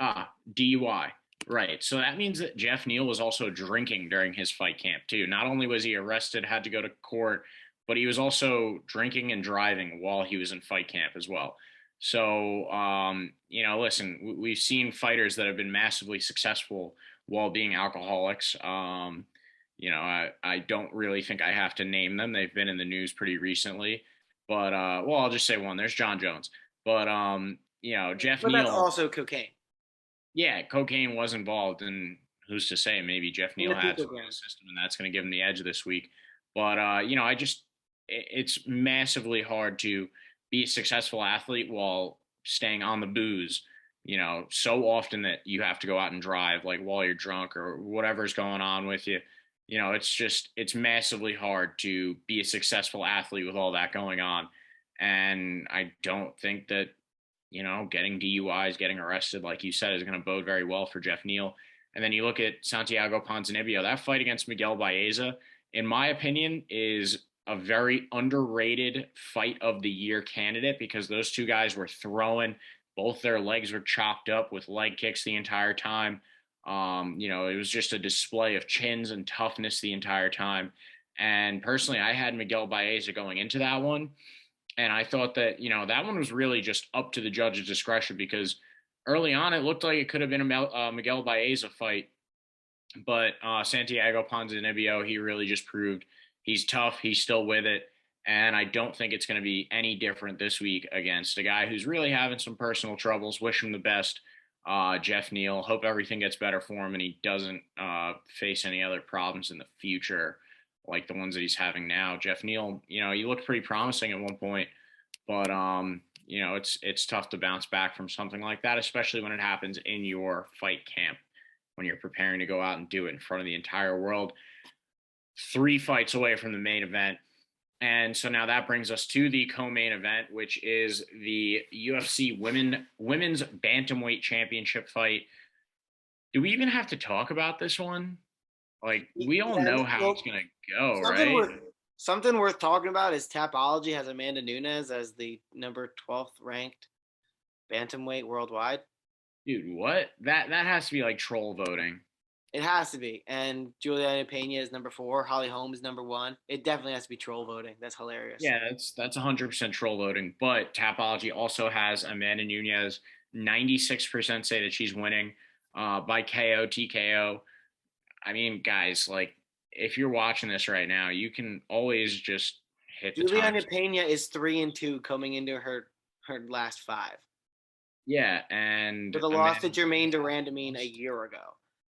DUI. Right. So that means that Jeff Neal was also drinking during his fight camp too. Not only was he arrested, had to go to court, but he was also drinking and driving while he was in fight camp as well. So, listen, we've seen fighters that have been massively successful while being alcoholics. I don't really think I have to name them. They've been in the news pretty recently, but I'll just say one. There's John Jones, but Jeff Neal. That's also cocaine. Yeah, cocaine was involved, and who's to say? Maybe Jeff Neal had some in the system, and that's going to give him the edge this week. But it's massively hard to be a successful athlete while staying on the booze. So often that you have to go out and drive, like while you're drunk or whatever's going on with you. It's massively hard to be a successful athlete with all that going on. And I don't think that, getting DUIs, getting arrested, like you said, is going to bode very well for Jeff Neal. And then you look at Santiago Ponzinibbio, that fight against Miguel Baeza, in my opinion, is a very underrated fight of the year candidate because those two guys were throwing, both their legs were chopped up with leg kicks the entire time. It was just a display of chins and toughness the entire time. And personally, I had Miguel Baeza going into that one. And I thought that, that one was really just up to the judge's discretion because early on, it looked like it could have been a Miguel Baeza fight. But Santiago Ponzinibbio, he really just proved he's tough. He's still with it. And I don't think it's going to be any different this week against a guy who's really having some personal troubles. Wish him the best, Jeff Neal. Hope everything gets better for him and he doesn't face any other problems in the future like the ones that he's having now. Jeff Neal, he looked pretty promising at one point, but it's tough to bounce back from something like that, especially when it happens in your fight camp, when you're preparing to go out and do it in front of the entire world. 3 fights away from the main event. And so now that brings us to the co-main event, which is the UFC women's bantamweight championship fight. Do we even have to talk about this one? Like, we all know how it's going to go, right? Something worth talking about is Tapology has Amanda Nunes as the number 12th ranked bantamweight worldwide. Dude, what? That has to be like troll voting. It has to be. And Juliana Peña is number 4. Holly Holm is number 1. It definitely has to be troll voting. That's hilarious. Yeah, that's 100% troll voting. But Tapology also has Amanda Nunes. 96% say that she's winning by KO, TKO. I mean, guys, like, if you're watching this right now, you can always just hit the Juliana Peña is 3-2 coming into her last 5. Yeah, and with a loss to Jermaine Durandamine a year ago.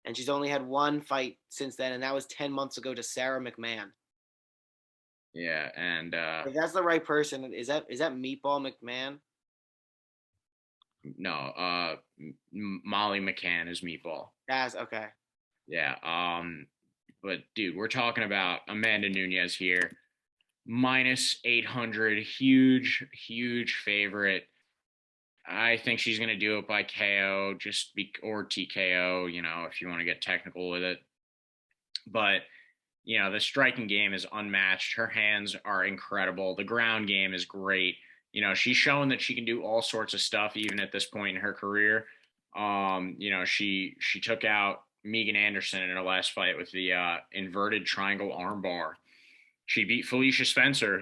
And she's only had 1 fight since then, and that was 10 months ago to Sarah McMahon. Yeah, and if that's the right person, is that Meatball McMahon? No, Molly McCann is Meatball. That's okay. Yeah, but dude, we're talking about Amanda Nunes here. -800, huge favorite. I think she's going to do it by KO, or TKO, if you want to get technical with it. But, the striking game is unmatched. Her hands are incredible. The ground game is great. She's shown that she can do all sorts of stuff, even at this point in her career. She took out Megan Anderson in her last fight with the inverted triangle armbar. She beat Felicia Spencer,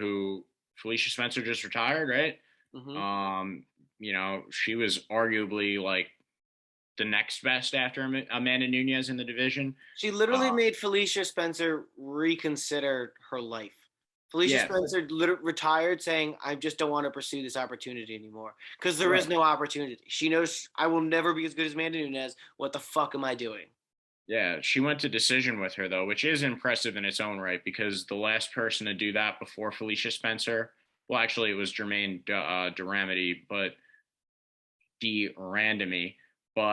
Felicia Spencer just retired, right? Mm-hmm. She was arguably like the next best after Amanda Nunes in the division. She literally made Felicia Spencer reconsider her life. Felicia Spencer retired saying, I just don't want to pursue this opportunity anymore because there is no opportunity. She knows I will never be as good as Amanda Nunes. What the fuck am I doing? Yeah, she went to decision with her, though, which is impressive in its own right because the last person to do that before Felicia Spencer, well, actually, it was Jermaine Durandamy, but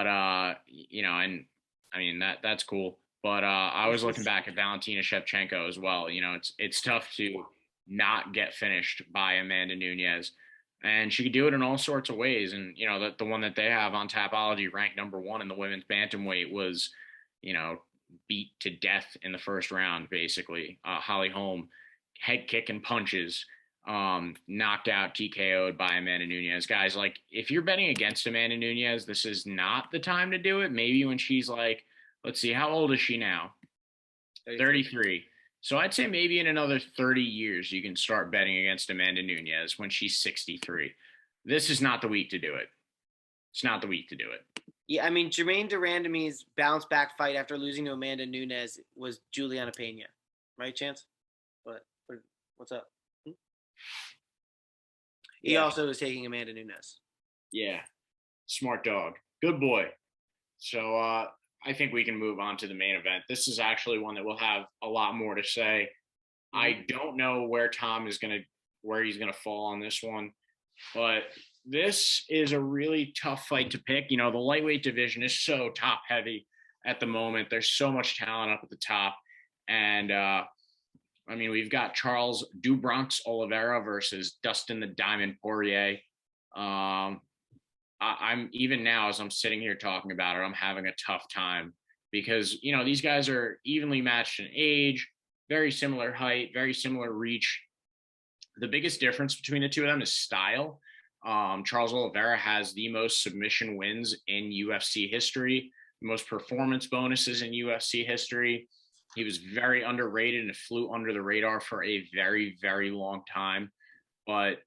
and I mean that's cool. But I was looking back at Valentina Shevchenko as well. It's tough to not get finished by Amanda Nunes, and she could do it in all sorts of ways. And the one that they have on Tapology ranked number 1 in the women's bantamweight was, beat to death in the first round, basically. Holly Holm, head kick and punches. Knocked out, TKO'd by Amanda Nunes. Guys, like, if you're betting against Amanda Nunes, this is not the time to do it. Maybe when she's like, let's see, how old is she now? 33. So I'd say maybe in another 30 years, you can start betting against Amanda Nunes when she's 63. This is not the week to do it. It's not the week to do it. Yeah, I mean, Jermaine Durandamy's bounce back fight after losing to Amanda Nunes was Juliana Peña. Right, Chance? What's up? He also was taking Amanda Nunes. Yeah. Smart dog. Good boy. So I think we can move on to the main event. This is actually one that will have a lot more to say. Mm-hmm. I don't know where he's going to fall on this one, but this is a really tough fight to pick. The lightweight division is so top heavy at the moment. There's so much talent up at the top. And we've got Charles "Do Bronx" Oliveira versus Dustin the Diamond Poirier. I'm even now, as I'm sitting here talking about it, I'm having a tough time because, these guys are evenly matched in age, very similar height, very similar reach. The biggest difference between the two of them is style. Charles Oliveira has the most submission wins in UFC history, the most performance bonuses in UFC history. He was very underrated and flew under the radar for a very, very long time, but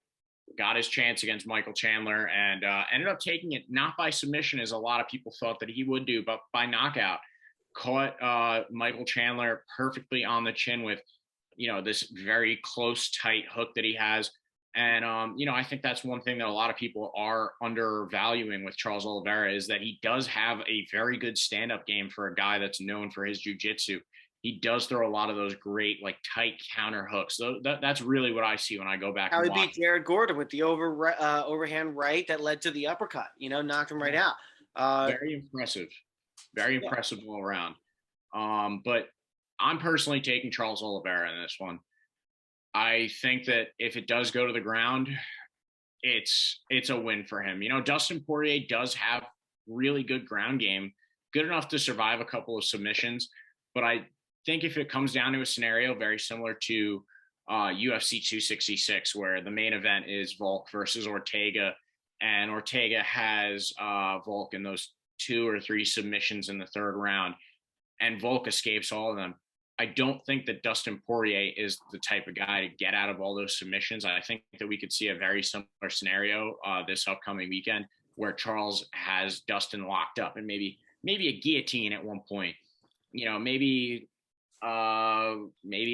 got his chance against Michael Chandler and ended up taking it not by submission as a lot of people thought that he would do, but by knockout. Caught Michael Chandler perfectly on the chin with, this very close, tight hook that he has. And, I think that's one thing that a lot of people are undervaluing with Charles Oliveira is that he does have a very good stand-up game for a guy that's known for his jiu-jitsu. he does throw a lot of those great, like, tight counter hooks. So that's really what I see when I go back How and he beat watch. Jared Gordon with the overhand right that led to the uppercut. Knocked him right out. Very impressive. Very Yeah. impressive all around. But I'm personally taking Charles Oliveira in this one. I think that if it does go to the ground, it's a win for him. Dustin Poirier does have really good ground game, good enough to survive a couple of submissions. But I think if it comes down to a scenario very similar to UFC 266, where the main event is Volk versus Ortega, and Ortega has Volk in those 2 or 3 submissions in the third round, and Volk escapes all of them. I don't think that Dustin Poirier is the type of guy to get out of all those submissions. I think that we could see a very similar scenario this upcoming weekend, where Charles has Dustin locked up and maybe a guillotine at one point, maybe an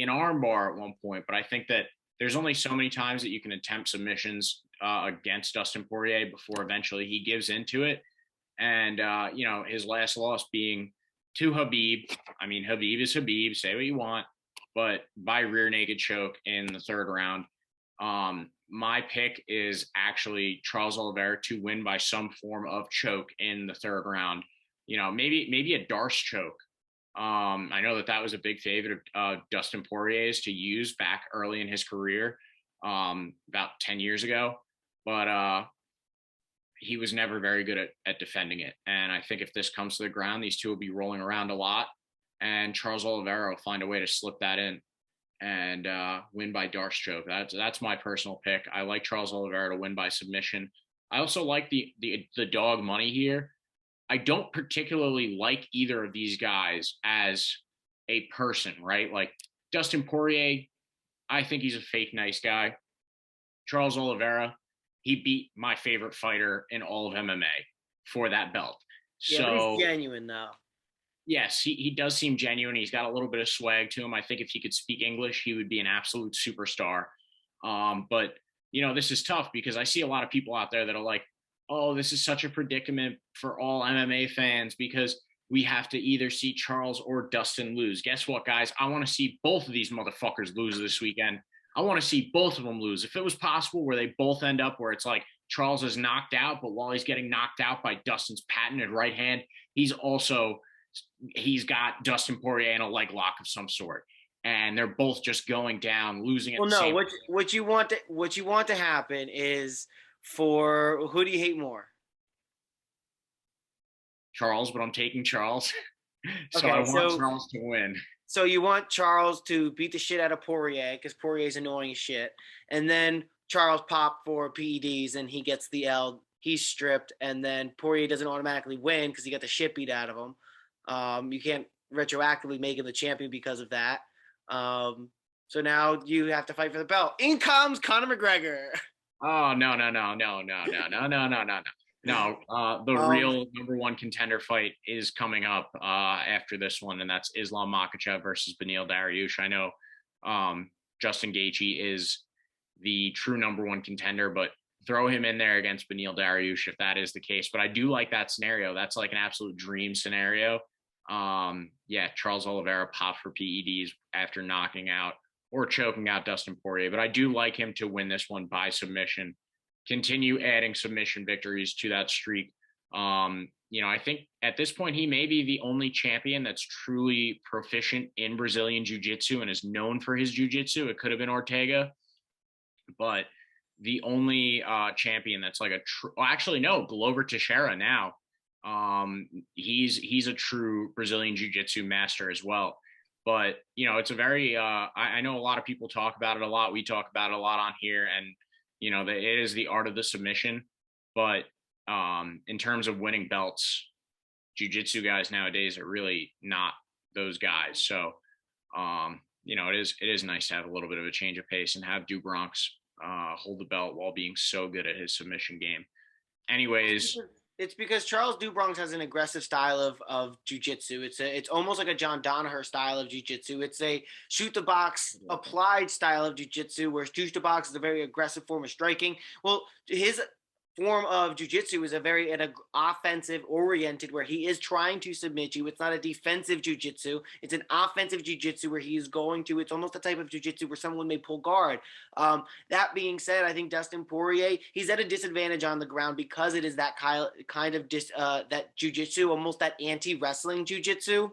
armbar at one point. But I think that there's only so many times that you can attempt submissions against Dustin Poirier before eventually he gives into it. And, his last loss being to Khabib. I mean, Khabib is Khabib, say what you want, but by rear naked choke in the third round. My pick is actually Charles Oliveira to win by some form of choke in the third round. Maybe a Darce choke. I know that was a big favorite of Dustin Poirier's to use back early in his career, about 10 years ago. But he was never very good at defending it. And I think if this comes to the ground, these two will be rolling around a lot, and Charles Oliveira will find a way to slip that in and win by Darce choke. That's my personal pick. I like Charles Oliveira to win by submission. I also like the dog money here. I don't particularly like either of these guys as a person, right? Like Dustin Poirier, I think he's a fake nice guy. Charles Oliveira, he beat my favorite fighter in all of MMA for that belt. Yeah, but he's genuine though. Yes, he does seem genuine. He's got a little bit of swag to him. I think if he could speak English, he would be an absolute superstar. But this is tough because I see a lot of people out there that are like, oh, this is such a predicament for all MMA fans because we have to either see Charles or Dustin lose. Guess what, guys? I want to see both of these motherfuckers lose this weekend. I want to see both of them lose. If it was possible where they both end up where it's like Charles is knocked out, but while he's getting knocked out by Dustin's patented right hand, he's got Dustin Poirier in a leg lock of some sort. And they're both just going down, losing at the same time. What you want to happen is for who do you hate more? Charles, but I'm taking Charles. So I want Charles to win. So you want Charles to beat the shit out of Poirier because Poirier's annoying as shit. And then Charles pop for PEDs and he gets the L. He's stripped. And then Poirier doesn't automatically win because he got the shit beat out of him. You can't retroactively make him the champion because of that. So now you have to fight for the belt. In comes Conor McGregor. Oh, no. No, the real number one contender fight is coming up after this one, and that's Islam Makhachev versus Beneil Dariush. I know Justin Gaethje is the true number one contender, but throw him in there against Beneil Dariush if that is the case. But I do like that scenario. That's like an absolute dream scenario. Charles Oliveira popped for PEDs after knocking out or choking out Dustin Poirier, but I do like him to win this one by submission. Continue adding submission victories to that streak. I think at this point, he may be the only champion that's truly proficient in Brazilian Jiu-Jitsu and is known for his Jiu-Jitsu. It could have been Ortega, but the only champion that's like Glover Teixeira now. He's a true Brazilian Jiu-Jitsu master as well. But, it's a very, I know a lot of people talk about it a lot. We talk about it a lot on here, and it is the art of the submission, but in terms of winning belts, jiu-jitsu guys nowadays are really not those guys. So, it is nice to have a little bit of a change of pace and have Garbrandt hold the belt while being so good at his submission game. Anyways. It's because Charles Garbrandt has an aggressive style of jiu-jitsu. It's almost like a John Danaher style of jiu-jitsu. It's a shoot the box applied style of jiu-jitsu, where shoot the box is a very aggressive form of striking. Well, his form of jiu-jitsu is an offensive oriented, where he is trying to submit you. It's not a defensive jiu-jitsu. It's an offensive jiu-jitsu where he is going to, it's almost a type of jiu-jitsu where someone may pull guard. That being said, I think Dustin Poirier, he's at a disadvantage on the ground because it is that kind of that jiu-jitsu, almost that anti-wrestling jiu-jitsu.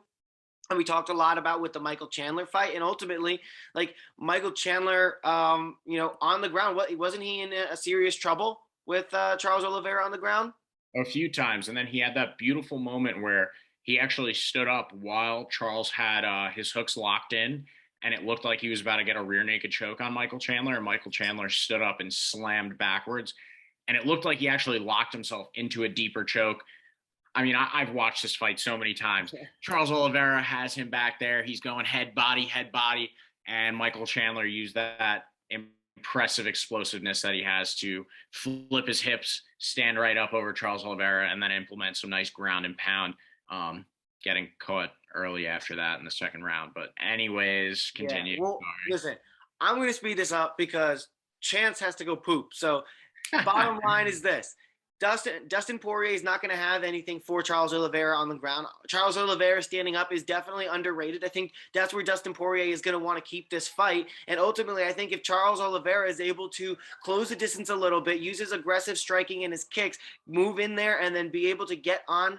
And we talked a lot about with the Michael Chandler fight, and ultimately, like Michael Chandler, on the ground, wasn't he in a serious trouble with Charles Oliveira on the ground? A few times, and then he had that beautiful moment where he actually stood up while Charles had his hooks locked in, and it looked like he was about to get a rear naked choke on Michael Chandler, and Michael Chandler stood up and slammed backwards, and it looked like he actually locked himself into a deeper choke. I mean, I've watched this fight so many times. Charles Oliveira has him back there. He's going head, body, and Michael Chandler used that impressive explosiveness that he has to flip his hips, stand right up over Charles Oliveira, and then implement some nice ground and pound, getting caught early after that in the second round. But anyways, continue. Yeah. Well, listen, I'm going to speed this up because Chance has to go poop. So bottom line is this. Dustin Poirier is not going to have anything for Charles Oliveira on the ground. Charles Oliveira standing up is definitely underrated. I think that's where Dustin Poirier is going to want to keep this fight. And ultimately, I think if Charles Oliveira is able to close the distance a little bit, use his aggressive striking and his kicks, move in there, and then be able to get on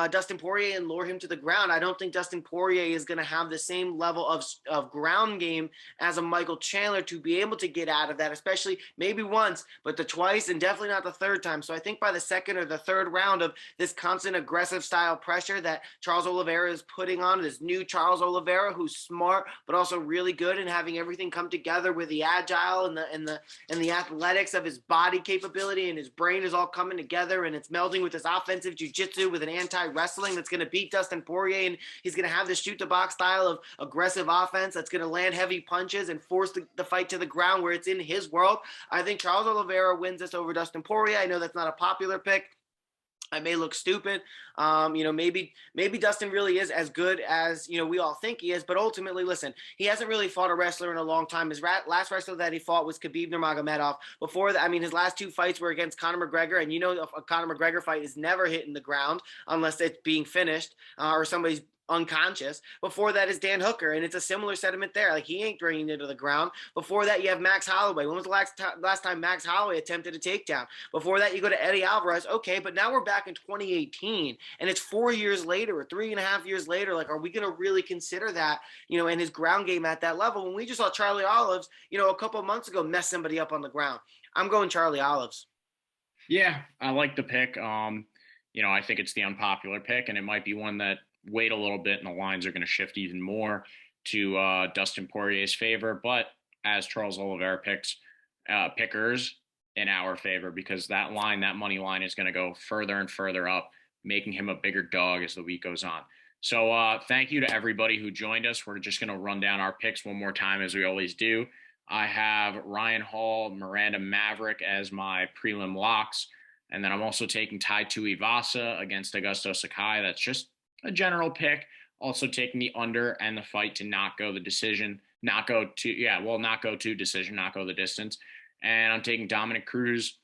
Dustin Poirier and lure him to the ground, I don't think Dustin Poirier is going to have the same level of ground game as a Michael Chandler to be able to get out of that, especially maybe once, but the twice and definitely not the third time. So I think by the second or the third round of this constant aggressive style pressure that Charles Oliveira is putting on, this new Charles Oliveira who's smart but also really good and having everything come together with the agile and the athletics of his body capability, and his brain is all coming together and it's melding with his offensive jiu-jitsu with an anti-wrestling that's going to beat Dustin Poirier, and he's going to have this shoot-the-box style of aggressive offense that's going to land heavy punches and force the fight to the ground where it's in his world. I think Charles Oliveira wins this over Dustin Poirier. I know that's not a popular pick. I may look stupid. Maybe Dustin really is as good as, we all think he is. But ultimately, listen, he hasn't really fought a wrestler in a long time. His last wrestler that he fought was Khabib Nurmagomedov. Before that, his last two fights were against Conor McGregor. And a Conor McGregor fight is never hitting the ground unless it's being finished or somebody's unconscious. Before that is Dan Hooker, and it's a similar sentiment there. Like, he ain't bringing it to the ground. Before that, you have Max Holloway. When was the last time Max Holloway attempted a takedown? Before that, you go to Eddie Alvarez. Okay, but now we're back in 2018, and it's 4 years later or 3.5 years later. Like, are we going to really consider that, and his ground game at that level? When we just saw Charlie Olives, a couple of months ago, mess somebody up on the ground. I'm going Charlie Olives. Yeah, I like the pick. I think it's the unpopular pick, and it might be one that wait a little bit and the lines are going to shift even more to Dustin Poirier's favor, but as Charles Oliveira pickers in our favor, because that money line is going to go further and further up, making him a bigger dog as the week goes on. So thank you to everybody who joined us. We're just going to run down our picks one more time as we always do. I have Ryan Hall, Miranda Maverick as my prelim locks, and then I'm also taking Tai Tuivasa against Augusto Sakai. That's just a general pick. Also taking the under and the fight to not go the decision, not go to decision, not go the distance. And I'm taking Dominic Cruz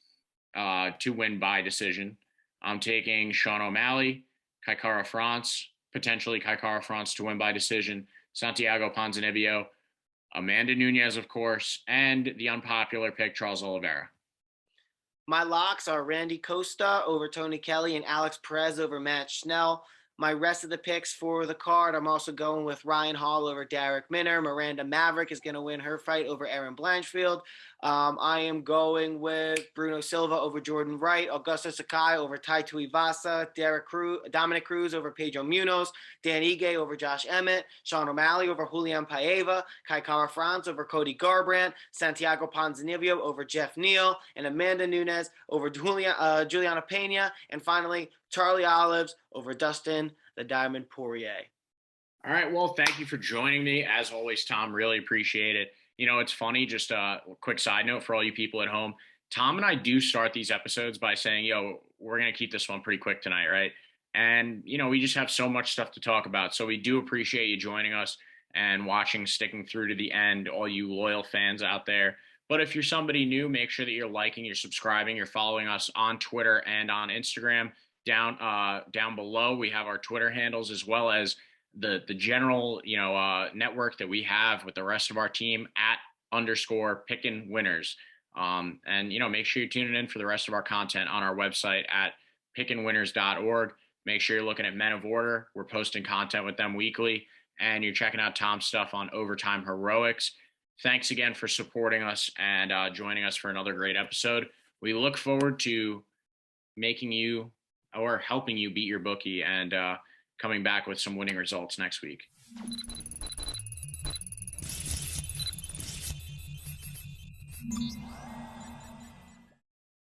to win by decision. I'm taking Sean O'Malley, potentially Kai Kara France to win by decision, Santiago Ponzinibbio, Amanda Nunes, of course, and the unpopular pick, Charles Oliveira. My locks are Randy Costa over Tony Kelly and Alex Perez over Matt Schnell. My rest of the picks for the card, I'm also going with Ryan Hall over Derek Minner. Miranda Maverick is going to win her fight over Erin Blanchfield. I am going with Bruno Silva over Jordan Wright, Augusto Sakai over Tai Tuivasa, Dominic Cruz over Pedro Munhoz, Dan Ige over Josh Emmett, Sean O'Malley over Julian Paiva, Kai Kara France over Cody Garbrandt, Santiago Ponzinibbio over Jeff Neal, and Amanda Nunes over Juliana Peña, and finally Charlie Olives over Dustin the Diamond Poirier. All right. Well, thank you for joining me. As always, Tom, really appreciate it. It's funny, just a quick side note for all you people at home. Tom and I do start these episodes by saying, we're going to keep this one pretty quick tonight, right? And, we just have so much stuff to talk about. So we do appreciate you joining us and watching, sticking through to the end, all you loyal fans out there. But if you're somebody new, make sure that you're liking, you're subscribing, you're following us on Twitter and on Instagram. Down below, we have our Twitter handles, as well as the general network that we have with the rest of our team at _Pickin Winners. And make sure you're tuning in for the rest of our content on our website at pickinwinners.org. Make sure you're looking at Men of Order. We're posting content with them weekly, and you're checking out Tom's stuff on Overtime Heroics. Thanks again for supporting us and joining us for another great episode. We look forward to making you or helping you beat your bookie and coming back with some winning results next week.